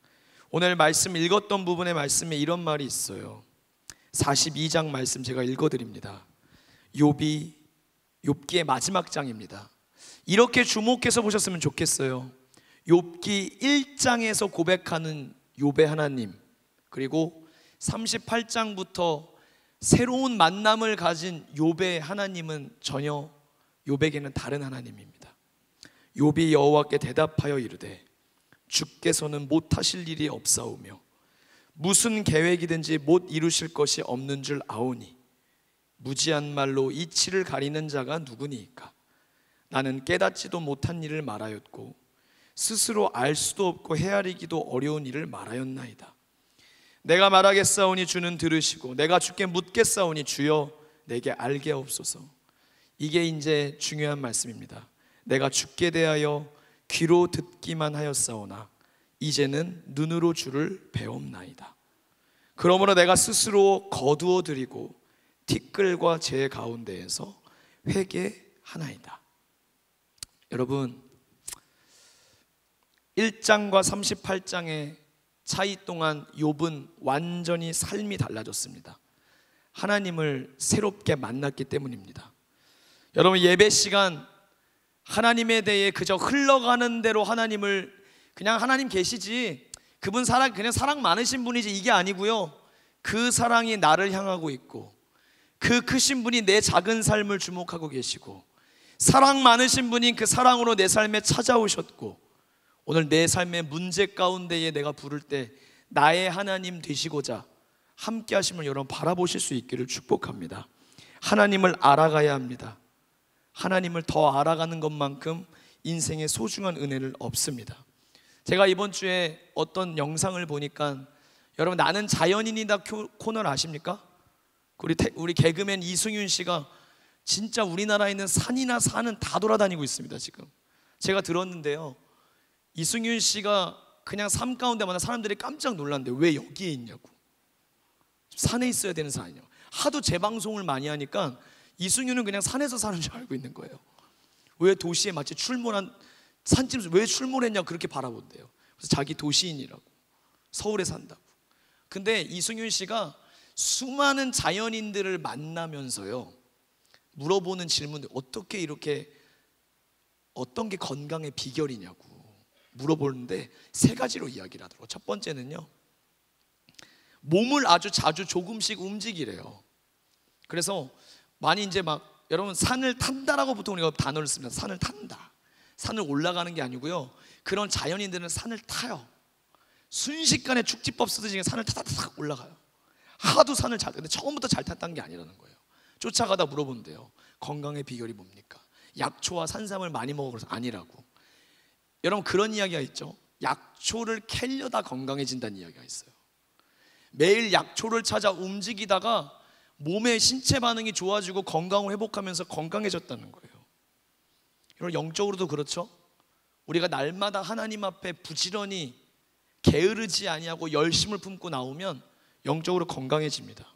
오늘 말씀 읽었던 부분의 말씀에 이런 말이 있어요. 42장 말씀 제가 읽어드립니다. 욥기의 마지막 장입니다. 이렇게 주목해서 보셨으면 좋겠어요. 욥기 1장에서 고백하는 욥의 하나님, 그리고 38장부터 새로운 만남을 가진 욥의 하나님은 전혀 욥에게는 다른 하나님입니다. 욥이 여호와께 대답하여 이르되 주께서는 못하실 일이 없사오며 무슨 계획이든지 못 이루실 것이 없는 줄 아오니 무지한 말로 이치를 가리는 자가 누구니이까. 나는 깨닫지도 못한 일을 말하였고 스스로 알 수도 없고 헤아리기도 어려운 일을 말하였나이다. 내가 말하겠사오니 주는 들으시고 내가 주께 묻겠사오니 주여 내게 알게 없소서. 이게 이제 중요한 말씀입니다. 내가 주께 대하여 귀로 듣기만 하였사오나 이제는 눈으로 주를 배옵나이다. 그러므로 내가 스스로 거두어 드리고 티끌과 제 가운데에서 회개하나이다. 여러분, 1장과 38장의 차이 동안 욥은 완전히 삶이 달라졌습니다. 하나님을 새롭게 만났기 때문입니다. 여러분, 예배 시간 하나님에 대해 그저 흘러가는 대로 하나님을 그냥 하나님 계시지, 그분 그냥 사랑 많으신 분이지, 이게 아니고요. 그 사랑이 나를 향하고 있고 그 크신 분이 내 작은 삶을 주목하고 계시고 사랑 많으신 분이 그 사랑으로 내 삶에 찾아오셨고 오늘 내 삶의 문제 가운데에 내가 부를 때 나의 하나님 되시고자 함께 하심을 여러분 바라보실 수 있기를 축복합니다. 하나님을 알아가야 합니다. 하나님을 더 알아가는 것만큼 인생에 소중한 은혜는 없습니다. 제가 이번 주에 어떤 영상을 보니까 여러분, 나는 자연인이다 코너를 아십니까? 우리 개그맨 이승윤 씨가 진짜 우리나라에 있는 산이나 산은 다 돌아다니고 있습니다. 지금 제가 들었는데요, 이승윤 씨가 그냥 삶 가운데마다 사람들이 깜짝 놀랐는데 왜 여기에 있냐고. 산에 있어야 되는 산이냐고. 하도 재방송을 많이 하니까 이승윤은 그냥 산에서 사는 줄 알고 있는 거예요. 왜 도시에 마치 출몰한 산짐승, 왜 출몰했냐고 그렇게 바라본대요. 그래서 자기 도시인이라고, 서울에 산다고. 근데 이승윤 씨가 수많은 자연인들을 만나면서요, 물어보는 질문들, 어떤 게 건강의 비결이냐고 물어보는데 세 가지로 이야기를 하더라고요. 첫 번째는요, 몸을 아주 자주 조금씩 움직이래요. 그래서 많이 이제 막 여러분, 산을 탄다라고 보통 우리가 단어를 씁니다. 산을 탄다. 산을 올라가는 게 아니고요, 그런 자연인들은 산을 타요. 순식간에 축지법 쓰듯이 산을 타닥타닥 올라가요. 하도 산을 잘, 근데 처음부터 잘 탔다는 게 아니라는 거예요. 쫓아가다 물어본대요. 건강의 비결이 뭡니까? 약초와 산삼을 많이 먹어. 그래서 아니라고. 여러분, 그런 이야기가 있죠. 약초를 캐려다 건강해진다는 이야기가 있어요. 매일 약초를 찾아 움직이다가 몸의 신체 반응이 좋아지고 건강을 회복하면서 건강해졌다는 거예요. 여러분, 영적으로도 그렇죠. 우리가 날마다 하나님 앞에 부지런히 게으르지 아니하고 열심을 품고 나오면 영적으로 건강해집니다.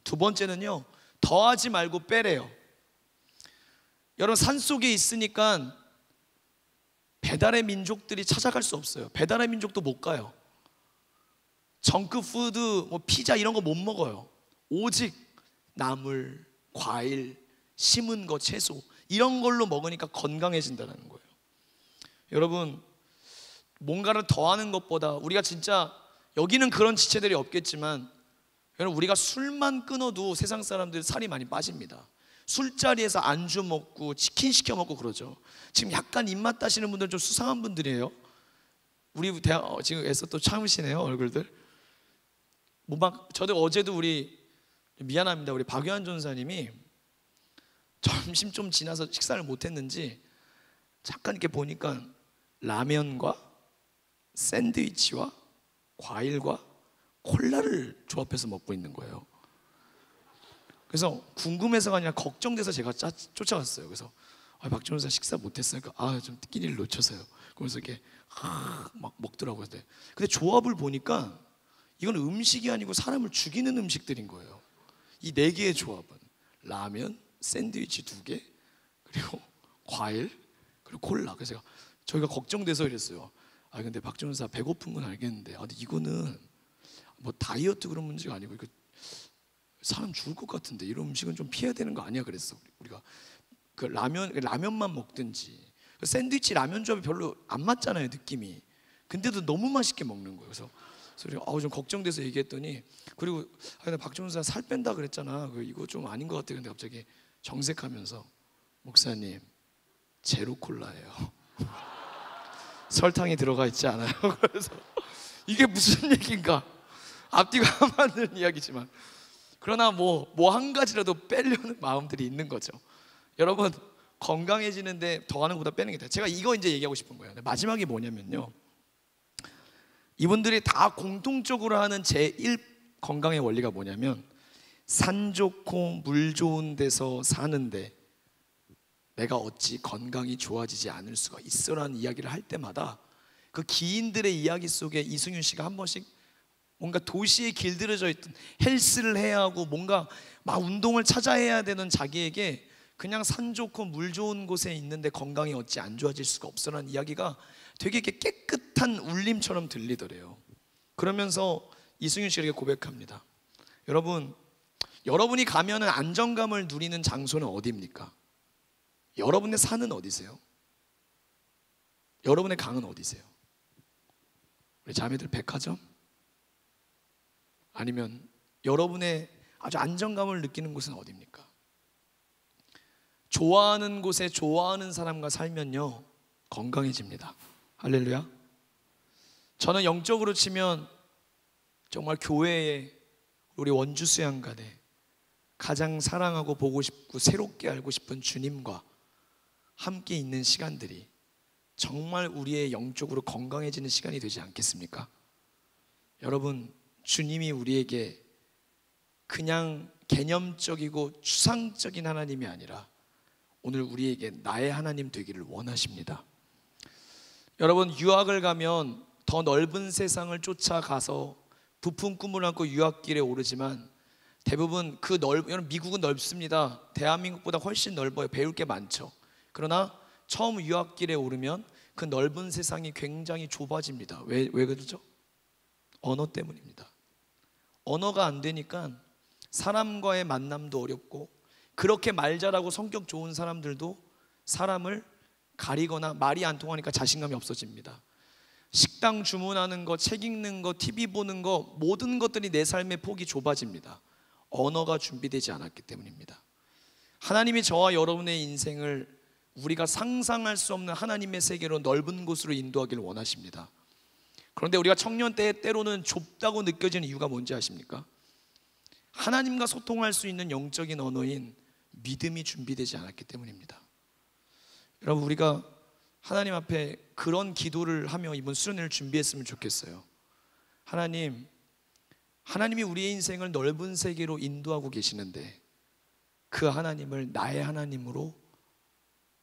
두 번째는요, 더하지 말고 빼래요. 여러분, 산속에 있으니까 배달의 민족들이 찾아갈 수 없어요. 배달의 민족도 못 가요. 정크푸드, 피자 이런 거 못 먹어요. 오직 나물, 과일, 심은 거, 채소 이런 걸로 먹으니까 건강해진다는 거예요. 여러분, 뭔가를 더하는 것보다 우리가 진짜, 여기는 그런 지체들이 없겠지만 여러분, 우리가 술만 끊어도 세상 사람들이 살이 많이 빠집니다. 술자리에서 안주 먹고 치킨 시켜 먹고 그러죠. 지금 약간 입맛 따시는 분들 좀 수상한 분들이에요. 우리 대학 지금에서 또 참으시네요, 얼굴들. 저도 어제도 미안합니다, 우리 박유한 전사님이 점심 좀 지나서 식사를 못했는지 잠깐 이렇게 보니까 라면과 샌드위치와 과일과 콜라를 조합해서 먹고 있는 거예요. 그래서 궁금해서가 아니라 걱정돼서 제가 쫓아갔어요. 그래서 박전사 식사 못했어요. 좀 끼니를 놓쳐서요. 그러면서 이렇게 막 먹더라고요. 근데 조합을 보니까 이건 음식이 아니고 사람을 죽이는 음식들인 거예요. 이 네 개의 조합은 라면, 샌드위치 2개, 그리고 과일, 그리고 콜라. 그래서 저희가 걱정돼서 이랬어요. 근데 박전사 배고픈 건 알겠는데 근데 이거는 뭐 다이어트 그런 문제가 아니고 이거 사람 죽을 것 같은데 이런 음식은 좀 피해야 되는 거 아니야? 그랬어. 우리가 그 라면만 먹든지, 샌드위치 라면 조합이 별로 안 맞잖아요, 느낌이. 근데도 너무 맛있게 먹는 거예요. 그래서 좀 걱정돼서 얘기했더니, 그리고 나 박종사 살 뺀다 그랬잖아. 이거 좀 아닌 것 같아. 근데 갑자기 정색하면서, 목사님 제로 콜라예요. 설탕이 들어가 있지 않아요. 그래서 이게 무슨 얘기인가? 앞뒤가 안 맞는 이야기지만, 그러나 뭐 한 가지라도 빼려는 마음들이 있는 거죠. 여러분, 건강해지는데 더하는 것보다 빼는 게 돼. 제가 이거 이제 얘기하고 싶은 거예요. 마지막이 뭐냐면요, 이분들이 다 공통적으로 하는 제1 건강의 원리가 뭐냐면, 산 좋고 물 좋은 데서 사는데 내가 어찌 건강이 좋아지지 않을 수가 있어라는 이야기를 할 때마다, 그 기인들의 이야기 속에 이승윤 씨가 한 번씩 뭔가 도시에 길들여져 있던, 헬스를 해야 하고 뭔가 막 운동을 찾아 해야 되는 자기에게 그냥 산 좋고 물 좋은 곳에 있는데 건강이 어찌 안 좋아질 수가 없어라는 이야기가 되게 깨끗한 울림처럼 들리더래요. 그러면서 이승윤 씨가 이렇게 고백합니다. 여러분이 가면은 안정감을 누리는 장소는 어디입니까? 여러분의 산은 어디세요? 여러분의 강은 어디세요? 우리 자매들 백화점? 아니면 여러분의 아주 안정감을 느끼는 곳은 어디입니까? 좋아하는 곳에 좋아하는 사람과 살면요, 건강해집니다. 할렐루야. 저는 영적으로 치면 정말 교회에, 우리 원주 수양관에 가장 사랑하고 보고 싶고 새롭게 알고 싶은 주님과 함께 있는 시간들이 정말 우리의 영적으로 건강해지는 시간이 되지 않겠습니까? 여러분, 주님이 우리에게 그냥 개념적이고 추상적인 하나님이 아니라 오늘 우리에게 나의 하나님 되기를 원하십니다. 여러분, 유학을 가면 더 넓은 세상을 쫓아가서 부푼 꿈을 안고 유학길에 오르지만, 대부분 여러분, 미국은 넓습니다. 대한민국보다 훨씬 넓어요. 배울 게 많죠. 그러나 처음 유학길에 오르면 그 넓은 세상이 굉장히 좁아집니다. 왜 그러죠? 언어 때문입니다. 언어가 안 되니까 사람과의 만남도 어렵고, 그렇게 말 잘하고 성격 좋은 사람들도 사람을 가리거나 말이 안 통하니까 자신감이 없어집니다. 식당 주문하는 거, 책 읽는 거, TV 보는 거, 모든 것들이 내 삶의 폭이 좁아집니다. 언어가 준비되지 않았기 때문입니다. 하나님이 저와 여러분의 인생을 우리가 상상할 수 없는 하나님의 세계로 넓은 곳으로 인도하기를 원하십니다. 그런데 우리가 청년 때 때로는 좁다고 느껴지는 이유가 뭔지 아십니까? 하나님과 소통할 수 있는 영적인 언어인 믿음이 준비되지 않았기 때문입니다. 여러분, 우리가 하나님 앞에 그런 기도를 하며 이번 수련회를 준비했으면 좋겠어요. 하나님이 우리의 인생을 넓은 세계로 인도하고 계시는데, 그 하나님을 나의 하나님으로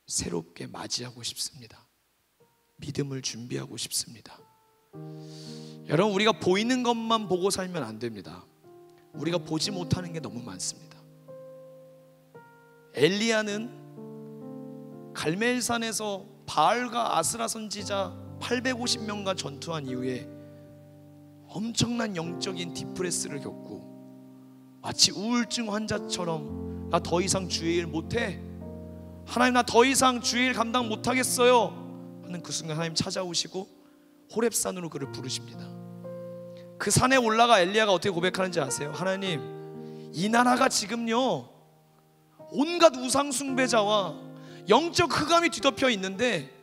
새롭게 맞이하고 싶습니다. 믿음을 준비하고 싶습니다. 여러분, 우리가 보이는 것만 보고 살면 안 됩니다. 우리가 보지 못하는 게 너무 많습니다. 엘리야는 갈멜산에서 바알과 아스라 선지자 850명과 전투한 이후에 엄청난 영적인 디프레스를 겪고, 마치 우울증 환자처럼 나 더 이상 주의 일 못해, 하나님 나 더 이상 주의 일 감당 못하겠어요 하는 그 순간 하나님 찾아오시고 호렙산으로 그를 부르십니다. 그 산에 올라가 엘리야가 어떻게 고백하는지 아세요? 하나님, 이 나라가 지금요 온갖 우상 숭배자와 영적 흑암이 뒤덮여 있는데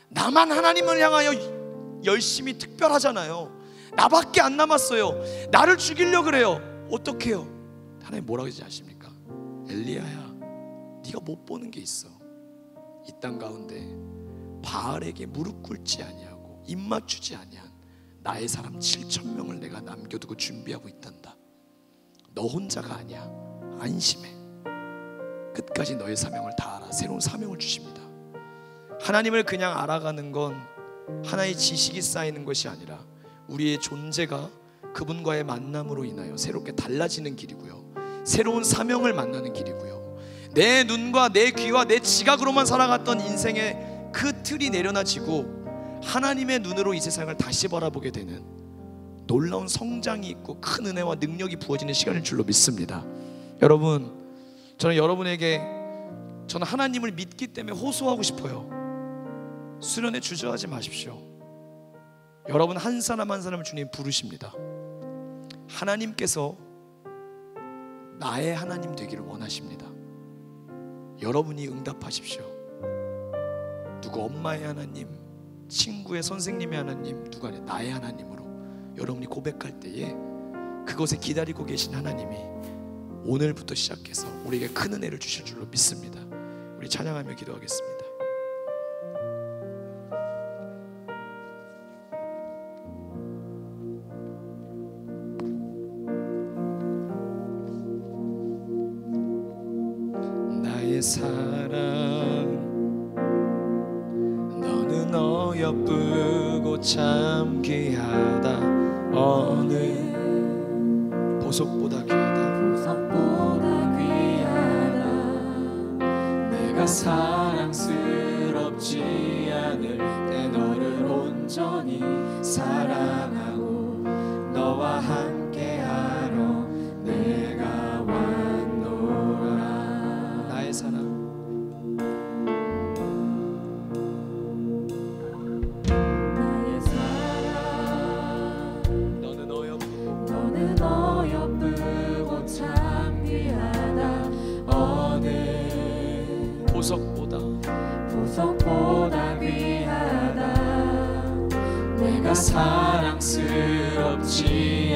나만 하나님을 향하여 열심히 특별하잖아요. 나밖에 안 남았어요. 나를 죽이려고 그래요. 어떡해요? 하나님 뭐라고 하지 아십니까? 엘리야야, 네가 못 보는 게 있어. 이 땅 가운데 바알에게 무릎 꿇지 아니하고 입 맞추지 아니한 나의 사람 7,000명을 내가 남겨두고 준비하고 있단다. 너 혼자가 아니야. 안심해. 끝까지 너의 사명을 다하라. 새로운 사명을 주십니다. 하나님을 그냥 알아가는 건 하나의 지식이 쌓이는 것이 아니라 우리의 존재가 그분과의 만남으로 인하여 새롭게 달라지는 길이고요, 새로운 사명을 만나는 길이고요, 내 눈과 내 귀와 내 지각으로만 살아갔던 인생의 그 틀이 내려놔지고 하나님의 눈으로 이 세상을 다시 바라보게 되는 놀라운 성장이 있고 큰 은혜와 능력이 부어지는 시간일 줄로 믿습니다. 여러분, 저는 여러분에게 저는 하나님을 믿기 때문에 호소하고 싶어요. 수련회 주저하지 마십시오. 여러분 한 사람 한 사람을 주님 부르십니다. 하나님께서 나의 하나님 되기를 원하십니다. 여러분이 응답하십시오. 누구 엄마의 하나님, 친구의 선생님의 하나님, 누가 나의 하나님으로 여러분이 고백할 때에 그것에 기다리고 계신 하나님이 오늘부터 시작해서 우리에게 큰 은혜를 주실 줄로 믿습니다. 우리 찬양하며 기도하겠습니다. 나의 사랑, 너는 어여쁘고 참 귀하다. 어느 보석보다 귀하다. 보석보다 귀하다. 내가 사랑스럽지 않을 때 너를 온전히 사랑하고 너와 함께하러 내가 왔노라. 나의 사랑, 나의 사랑, 너는 어여쁘고 너는 어여쁘고 참 귀하다. 어느 보석보다 보석보다 귀하다. 내가 사랑스럽지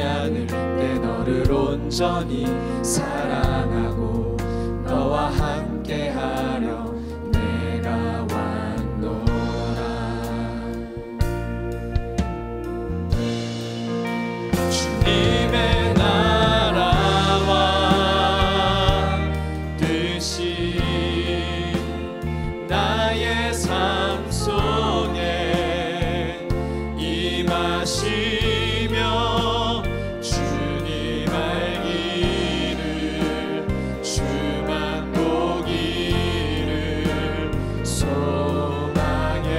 않을 때 너를 온전히 사랑하고 너와 함께하려 내가 왔노라. 주님의 나라와 뜻이 나의 삶 속에 임하시며 주님 알기를 주만 보기를 소망해.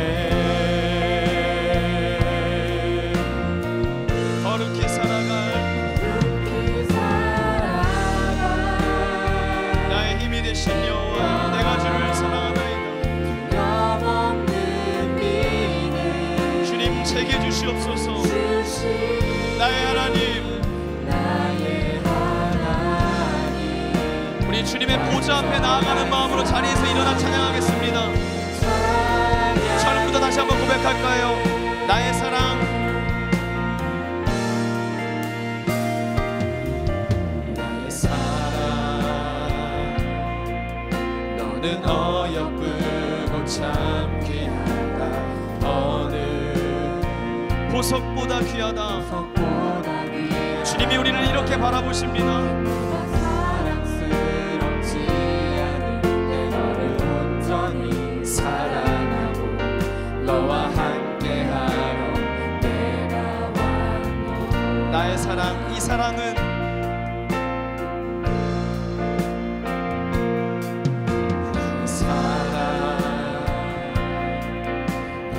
거룩히 살아갈 나의 힘이 되신 여호와, 내가 주를 사랑하나이다. 영없는 믿음 주님 제게 주시옵소서. 주신 나의 하나님, 나의 하나님. 우리 주님의 보좌 앞에 나아가는 마음으로 자리에서 일어나 찬양하겠습니다. 처음부터 다시 한번 고백할까요? 나의 사랑, 나의 사랑, 너는 어여쁘고 참 귀하다. 어느 보석보다 귀하다. 보석보다 귀하다. 주님이 우리를 이렇게 바라보십니다. 내가 사랑스럽지 않을 때 너를 온전히 사랑하고 너와 함께하러 내가 왔노라. 나의 사랑, 이 사랑은 나의 사랑,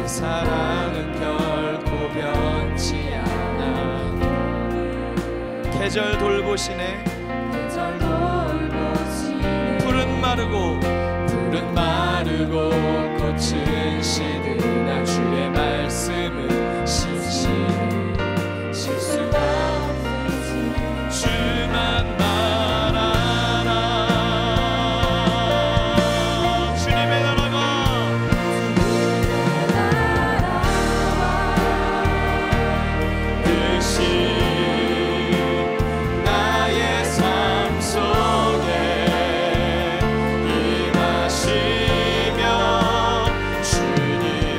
이 사랑은 결코 변치 않아. 계절 돌보시네. 계절 돌보시네. 푸른 마르고 푸른 마르고 꽃은 시드나 주의 말씀은 신실히 실수가 없으시네. 주만 말하라. 주님의 나라가 뜻이 나의 삶 속에 임하시며 주님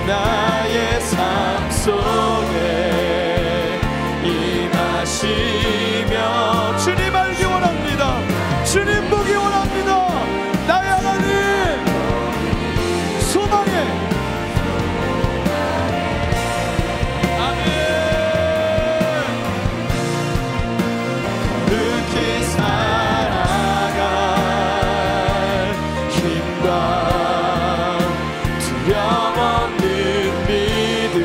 나의 삶 속에 임하시며 주님 알기 원합니다. 주님 보기 원합니다. 나의 하나님 소망에 아멘. 거룩히 살아갈 힘과 두려움 없는 믿음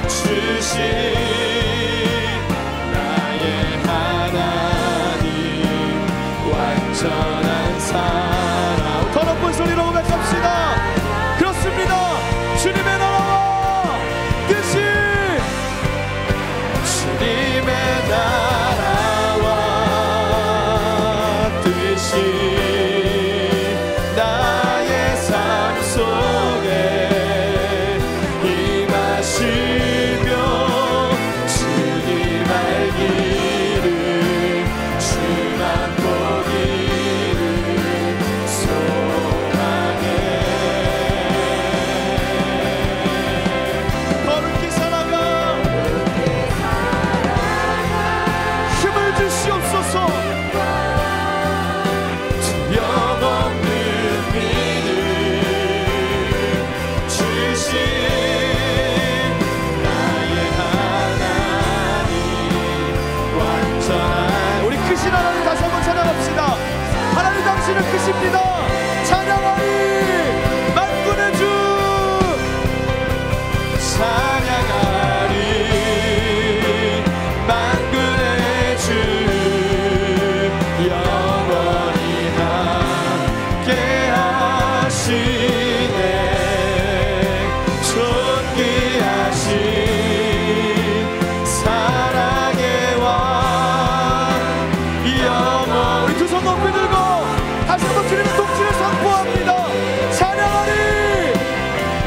주신 나의 하나님 완전한 사랑. 더 높은 소리로 고백합시다. 그렇습니다. 주님의 나라와 뜻이 주님의 나라와 뜻이 나의 삶 속에 임하시며 주님 알기를 주만 보기를 소망해. 거룩히 살아가 힘을 주시옵소서. 두려움 없는 믿음 주신 나의 하나님 완전한. 우리 크신 하나님 다시 한번 찬양합시다. 하나님 당신은 크십니다. 찬양하리 만군의 주 찬양하리 만군의 주 영원히 함께 하시네. 존귀하신 사랑의 왕 영원. 우리 두 손 높이 들고 다시 한번 주님의 통치를 선포합니다. 찬양하리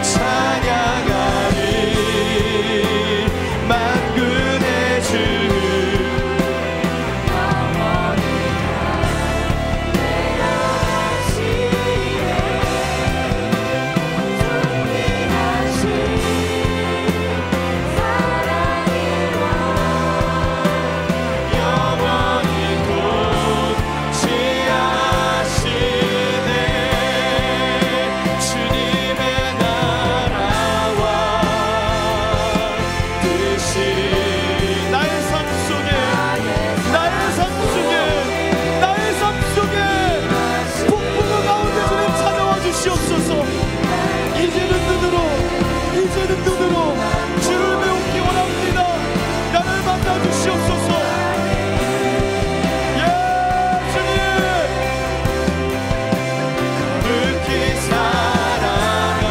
찬양하리 만군의 주 영원히 통치하시네. 주님의 나라와 뜻이 나의 삶 속에 나의 삶 속에 나의 삶 속에 폭풍우 가운데 주님 찾아와 주시옵소서. 이제는 눈으로 주를 배우기 원합니다. 나를 만나 주시옵소서. 예 주님 거룩히 살아갈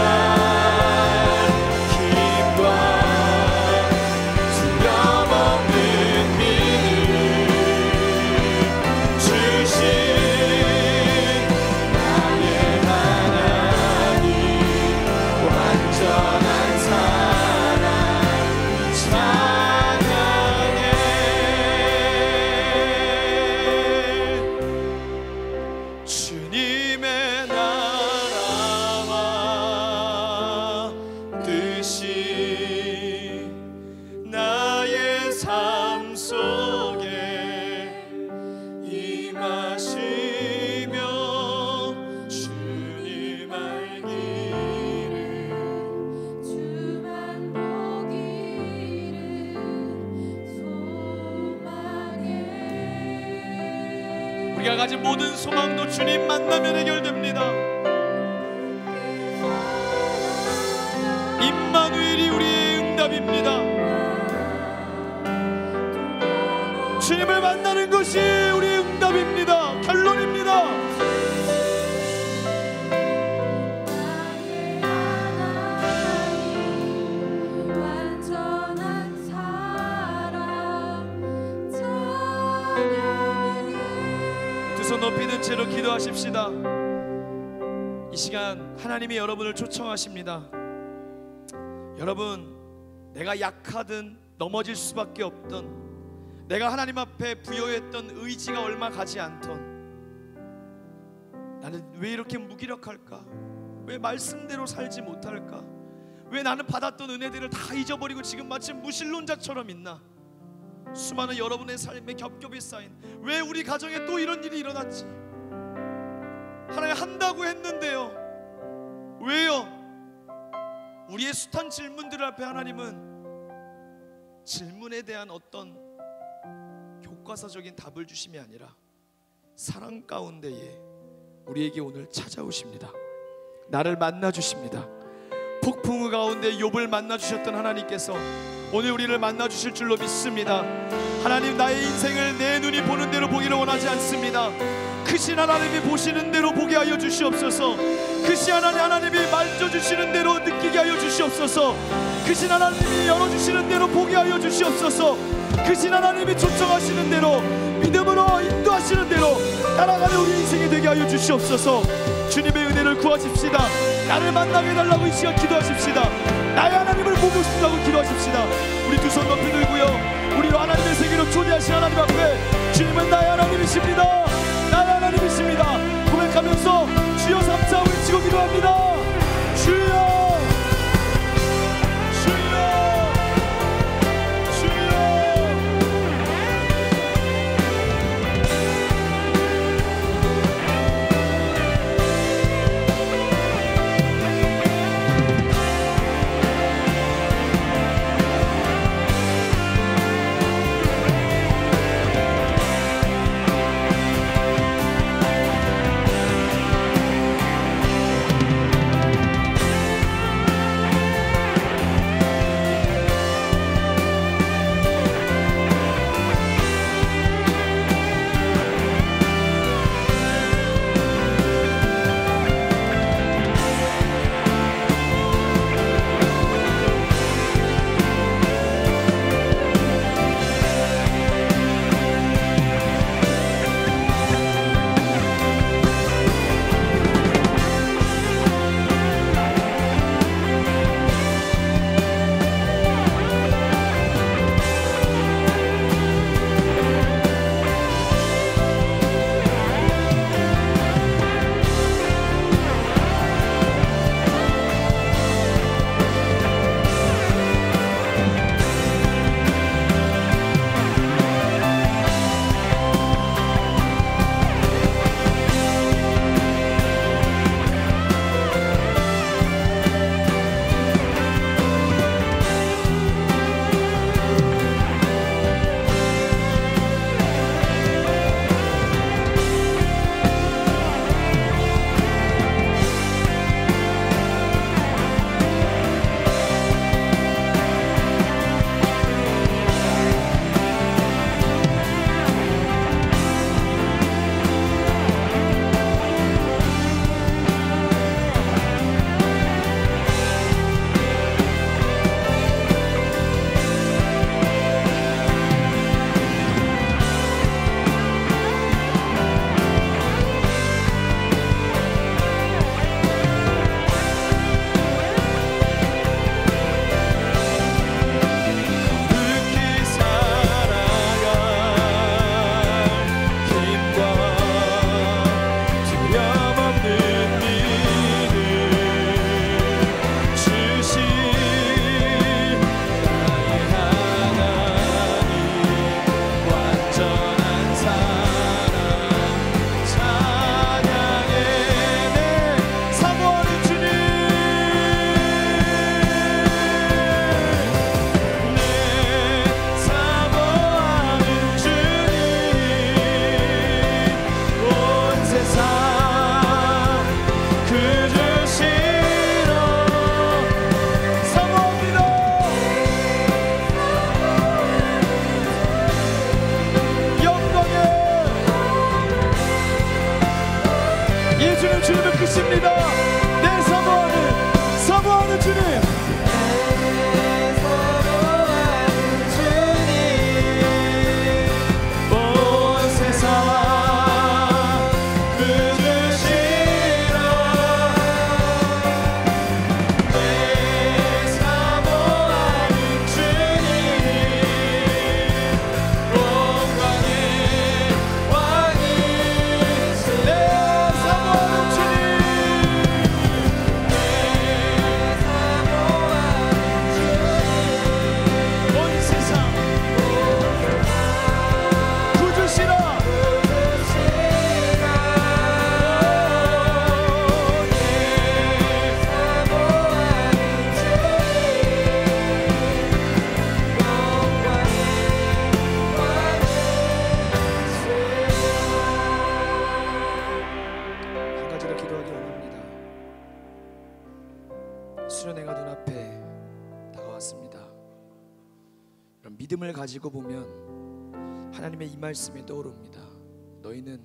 힘과 두려움 없는 믿음 주신 나의 하나님 완전한 사랑 찬양해. 주님의 나라와 뜻이 나의 삶 속에 임하시며 주님 알기를 주만 보기를 소망해. 우리가 가진 모든 소망도 주님 만나면 해결됩니다. 임마누엘이 우리의 응답입니다. 주님을 만나는 것이 우리의 응답입니다. 결론입니다. 나의 하나님 완전한 사랑 찬양해. 두 손 높이 든 채로 기도하십시다. 이 시간 하나님이 여러분을 초청하십니다. 여러분, 내가 약하든 넘어질 수밖에 없던, 내가 하나님 앞에 부여했던 의지가 얼마 가지 않던, 나는 왜 이렇게 무기력할까? 왜 말씀대로 살지 못할까? 왜 나는 받았던 은혜들을 다 잊어버리고 지금 마치 무신론자처럼 있나? 수많은 여러분의 삶에 겹겹이 쌓인, 왜 우리 가정에 또 이런 일이 일어났지? 하나님 한다고 했는데요, 왜요? 우리의 숱한 질문들 앞에 하나님은 질문에 대한 어떤 교과서적인 답을 주심이 아니라 사랑 가운데에 우리에게 오늘 찾아오십니다. 나를 만나 주십니다. 폭풍우 가운데 욥을 만나 주셨던 하나님께서 오늘 우리를 만나 주실 줄로 믿습니다. 하나님, 나의 인생을 내 눈이 보는 대로 보기를 원하지 않습니다. 크신 하나님이 보시는 대로 보게 하여 주시옵소서. 크신 하나님이 만져주시는 대로 느끼게 하여 주시옵소서. 크신 하나님이 열어주시는 대로 보게 하여 주시옵소서. 크신 하나님이 초청하시는 대로 믿음으로 인도하시는 대로 따라가는 우리 인생이 되게 하여 주시옵소서. 주님의 은혜를 구하십시다. 나를 만나게 해달라고 이 시간 기도하십시다. 나의 하나님을 보고 싶다고 기도하십시다. 우리 두 손 높이 들고요, 우리로 하나님의 세계로 초대하신 하나님 앞에 주님은 나의 하나님이십니다. 나의 하나님이십니다 고백하면서 주여 3차 외치고 기도합니다. 주여, 주님은 크십니다. 내 사모하는 주님, 온 세상 그주시라. 내 사모하는 주님, 온 왕의 왕이시네. 내 사모하는 수련회가 눈앞에 다가왔습니다. 이런 믿음을 가지고 보면 하나님의 이 말씀이 떠오릅니다. 너희는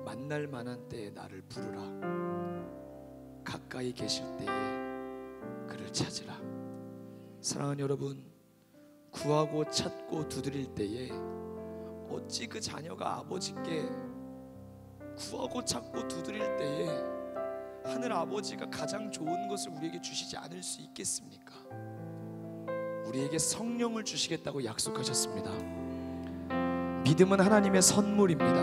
만날 만한 때에 나를 부르라. 가까이 계실 때에 그를 찾으라. 사랑하는 여러분, 구하고 찾고 두드릴 때에 어찌 그 자녀가 아버지께 구하고 찾고 두드릴 때에 하늘 아버지가 가장 좋은 것을 우리에게 주시지 않을 수 있겠습니까? 우리에게 성령을 주시겠다고 약속하셨습니다. 믿음은 하나님의 선물입니다.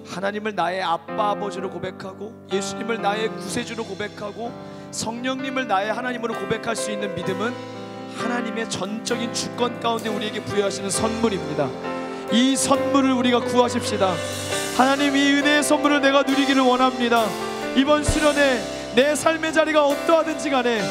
하나님을 나의 아빠 아버지로 고백하고 예수님을 나의 구세주로 고백하고 성령님을 나의 하나님으로 고백할 수 있는 믿음은 하나님의 전적인 주권 가운데 우리에게 부여하시는 선물입니다. 이 선물을 우리가 구하십시다. 하나님, 이 은혜의 선물을 내가 누리기를 원합니다. 이번 수련회 내 삶의 자리가 어떠하든지 간에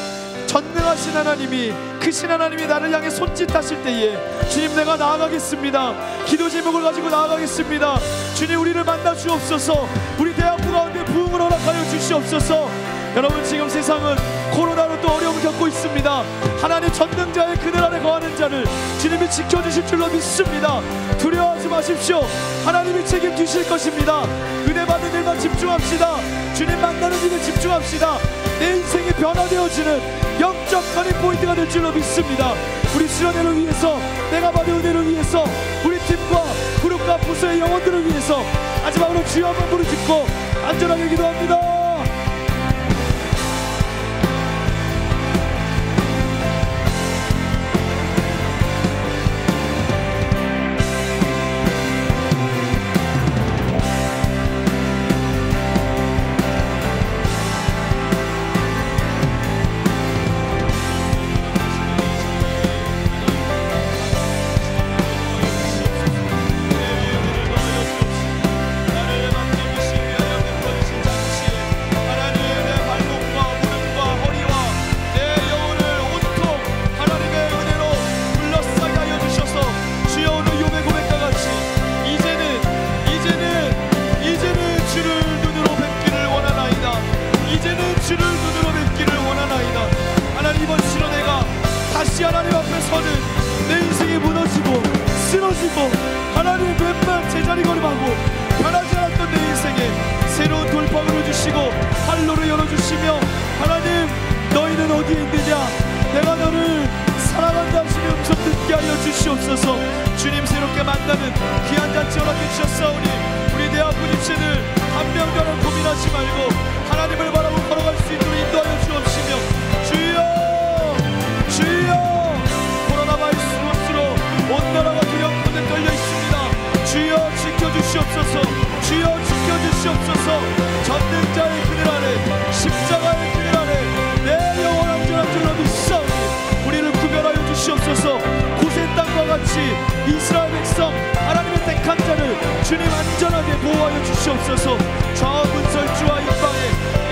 전능하신 하나님이, 크신 하나님이 나를 향해 손짓하실 때에 주님, 내가 나아가겠습니다. 기도 제목을 가지고 나아가겠습니다. 주님, 우리를 만나 주옵소서. 우리 대학부 가운데 부흥을 허락하여 주시옵소서. 여러분, 지금 세상은 코로나로 또 어려움을 겪고 있습니다. 하나님 전능자의 그늘 아래 거하는 자를 주님이 지켜주실 줄로 믿습니다. 두려워하지 마십시오. 하나님이 책임지실 것입니다. 은혜 받는 일만 집중합시다. 주님 만나는 일에 집중합시다. 내 인생이 변화되어지는 영적 터닝 포인트가 될 줄로 믿습니다. 우리 수련회를 위해서, 내가 받은 은혜를 위해서, 우리 팀과 그룹과 부서의 영혼들을 위해서 마지막으로 주여 한번 부르짖고 안전하게 기도합니다. 하나님 앞에 서는 내 인생이 무너지고 쓰러지고 하나님 웬만 제자리걸음하고 변하지 않았던 내 인생에 새로운 돌파구를 주시고 활로를 열어주시며, 하나님, 너희는 어디에 있느냐, 내가 너를 사랑한다 하시는 음성 듣게 하여 주시옵소서. 주님, 새롭게 만나는 귀한 잔치 허락해 주셨사오니 우리 대학부 집신을 한 명도 하나 고민하지 말고 하나님을 바라보고 걸어갈 수 있도록 인도하여 주옵시며, 주여, 주여, 코로나 바이러스로 온 나라가 두렵게 떨려 있습니다. 주여 지켜주시옵소서. 주여 지켜주시옵소서. 전능자의 그늘 아래, 십자가의 그늘 아래 내 영혼 안전한 줄로 믿사오니 우리를 구별하여 주시옵소서. 고센 땅과 같이 이스라엘 백성, 하나님의 택한 자를 주님 안전하게 보호하여 주시옵소서. 좌우 문설주와 입방에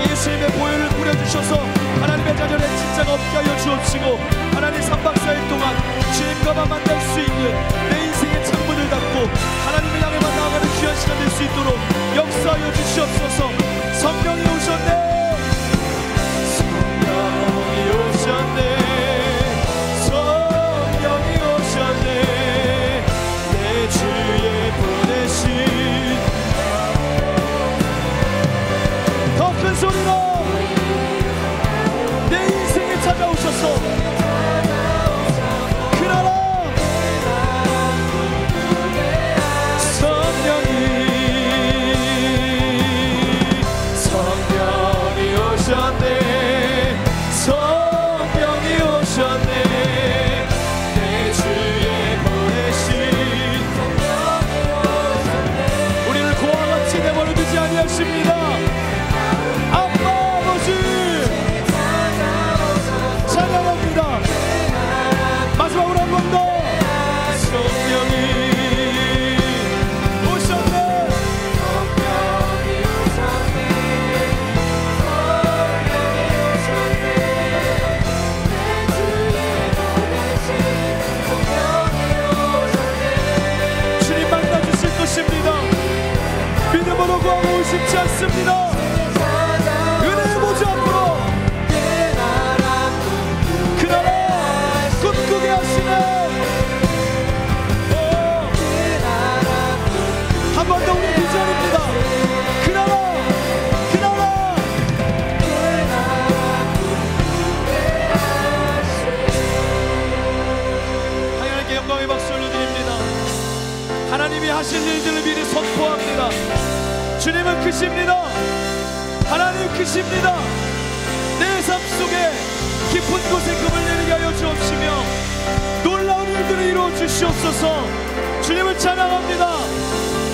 예수님의 보혈을 뿌려주셔서 하나님의 자녀의 진짜가 없게 하여 주옵시고, 하나님 3박 4일 동안 주님과만 만날 수 있는 내 인생의 창문을 닫고 하나님을 향해만 나아가는 귀한 시간 될 수 있도록 역사하여 주시옵소서. 성령이 오셨네, 성령이 오셨네, 성령이 오셨네, 내 주에 보내신. 더 큰 소리로 내 인생에 찾아오셔서 그 나라 성령이 오셨네, 성령이 오셨네, 내 주에 보내신 성령이 오셨네. 우리를 고와 같이 내버려 두지 아니하십니다. 아빠 아버지 찬양합니다. 마지막으로 한 번 더. 성령이 오셨네, 성령이 오셨네, 성령이 오셨네, 내 주에 보내신 성령이 오셨네. 주님 만나주실 것입니다. 믿음으로 구하고 의심치 않습니다. 은혜의 보좌 앞으로 하나님은 크십니다. 하나님 크십니다. 내 삶 속에 깊은 곳에 금을 내리게 하여 주옵시며 놀라운 일들을 이루어 주시옵소서. 주님을 찬양합니다.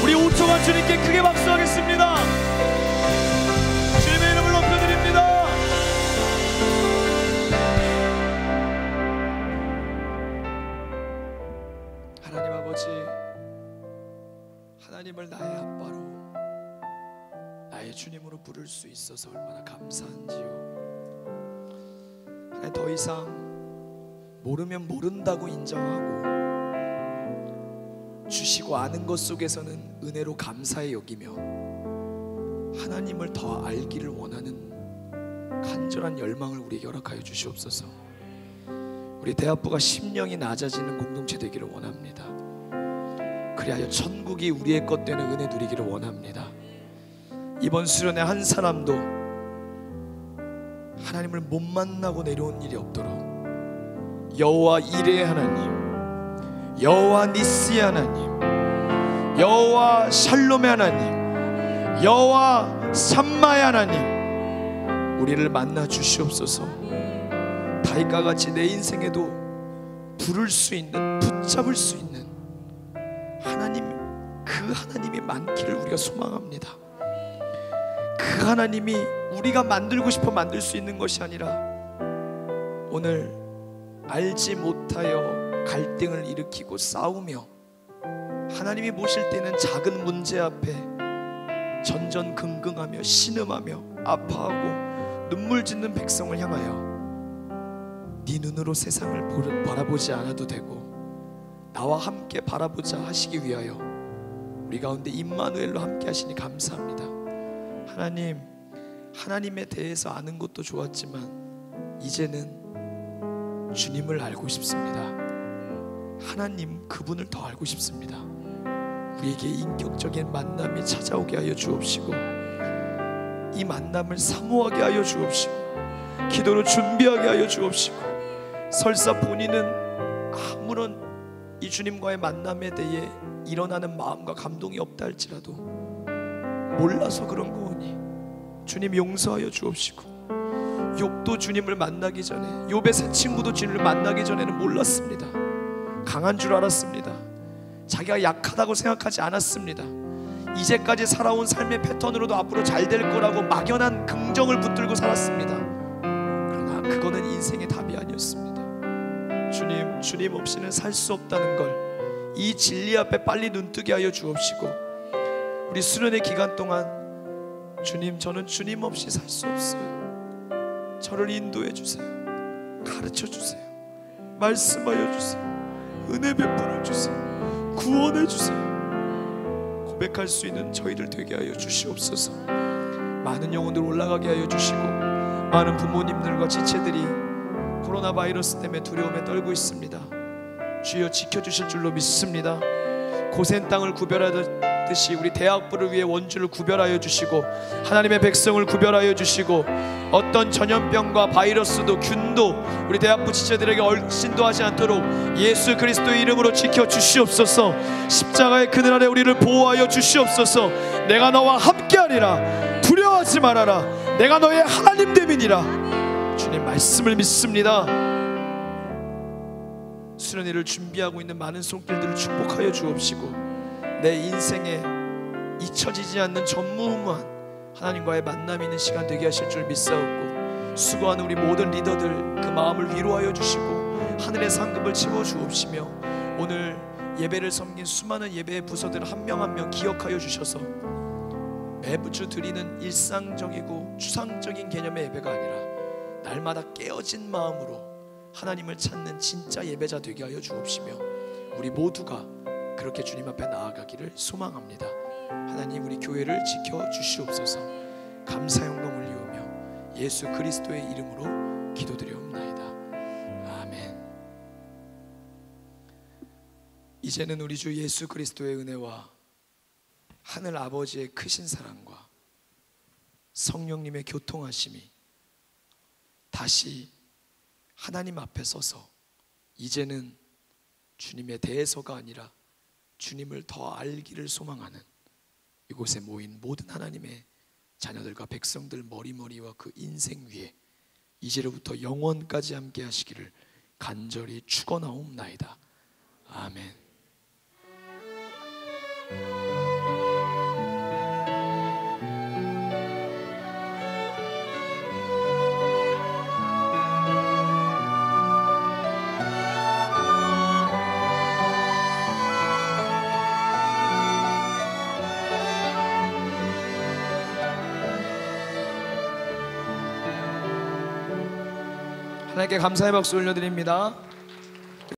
우리 5초간 주님께 크게 박수하겠습니다. 주님의 이름을 높여드립니다. 하나님 아버지, 하나님을 나의 아빠로, 나의 주님으로 부를 수 있어서 얼마나 감사한지요. 하나님, 더 이상 모르면 모른다고 인정하고 주시고 아는 것 속에서는 은혜로 감사히 여기며 하나님을 더 알기를 원하는 간절한 열망을 우리에게 허락하여 주시옵소서. 우리 대합부가 심령이 낮아지는 공동체 되기를 원합니다. 그리하여 천국이 우리의 것 되는 은혜 누리기를 원합니다. 이번 수련회 한 사람도 하나님을 못 만나고 내려온 일이 없도록 여호와 이레의 하나님, 여호와 니스의 하나님, 여호와 샬롬의 하나님, 여호와 삼마의 하나님, 우리를 만나 주시옵소서. 다윗과 같이 내 인생에도 부를 수 있는, 붙잡을 수 있는 하나님, 그 하나님이 많기를 우리가 소망합니다. 그 하나님이 우리가 만들고 싶어 만들 수 있는 것이 아니라 오늘 알지 못하여 갈등을 일으키고 싸우며 하나님이 보실 때는 작은 문제 앞에 전전긍긍하며 신음하며 아파하고 눈물 짓는 백성을 향하여 네 눈으로 세상을 바라보지 않아도 되고 나와 함께 바라보자 하시기 위하여 우리 가운데 임마누엘로 함께 하시니 감사합니다. 하나님, 하나님에 대해서 아는 것도 좋았지만 이제는 주님을 알고 싶습니다. 하나님 그분을 더 알고 싶습니다. 우리에게 인격적인 만남이 찾아오게 하여 주옵시고 이 만남을 사모하게 하여 주옵시고 기도로 준비하게 하여 주옵시고 설사 본인은 아무런 이 주님과의 만남에 대해 일어나는 마음과 감동이 없다 할지라도 몰라서 그런 거오니 주님 용서하여 주옵시고 욥도 주님을 만나기 전에 욥의 새 친구도 주님을 만나기 전에는 몰랐습니다. 강한 줄 알았습니다. 자기가 약하다고 생각하지 않았습니다. 이제까지 살아온 삶의 패턴으로도 앞으로 잘 될 거라고 막연한 긍정을 붙들고 살았습니다. 그러나 그거는 인생의 답이 아니었습니다. 주님 없이는 살 수 없다는 걸 이 진리 앞에 빨리 눈뜨게 하여 주옵시고 우리 수련의 기간 동안 주님, 저는 주님 없이 살 수 없어요. 저를 인도해 주세요. 가르쳐 주세요. 말씀하여 주세요. 은혜 베풀어 주세요. 구원해 주세요. 고백할 수 있는 저희들 되게 하여 주시옵소서. 많은 영혼들 올라가게 하여 주시고 많은 부모님들과 지체들이 코로나 바이러스 때문에 두려움에 떨고 있습니다. 주여 지켜주실 줄로 믿습니다. 고센 땅을 구별하듯이 우리 대학부를 위해 원주를 구별하여 주시고 하나님의 백성을 구별하여 주시고 어떤 전염병과 바이러스도 균도 우리 대학부 지체들에게 얼씬도 하지 않도록 예수 그리스도의 이름으로 지켜 주시옵소서. 십자가의 그늘 아래 우리를 보호하여 주시옵소서. 내가 너와 함께하리라. 두려워하지 말아라. 내가 너의 하나님 됨이니라. 주님 말씀을 믿습니다. 수련회를 준비하고 있는 많은 손길들을 축복하여 주옵시고 내 인생에 잊혀지지 않는 전무후무한 하나님과의 만남이 있는 시간 되게 하실 줄 믿사옵고 수고하는 우리 모든 리더들 그 마음을 위로하여 주시고 하늘의 상급을 채워 주옵시며 오늘 예배를 섬긴 수많은 예배의 부서들을 한 명 한 명 기억하여 주셔서 매주 드리는 일상적이고 추상적인 개념의 예배가 아니라 날마다 깨어진 마음으로 하나님을 찾는 진짜 예배자 되게 하여 주옵시며 우리 모두가 그렇게 주님 앞에 나아가기를 소망합니다. 하나님 우리 교회를 지켜 주시옵소서. 감사 영광 올리오며 예수 그리스도의 이름으로 기도드리옵나이다. 아멘. 이제는 우리 주 예수 그리스도의 은혜와 하늘 아버지의 크신 사랑과 성령님의 교통하심이 다시 하나님 앞에 서서 이제는 주님의 대해서가 아니라 주님을 더 알기를 소망하는 이곳에 모인 모든 하나님의 자녀들과 백성들 머리머리와 그 인생 위에 이제로부터 영원까지 함께 하시기를 간절히 축원하옵나이다. 아멘. 하나님께 감사의 박수 올려드립니다.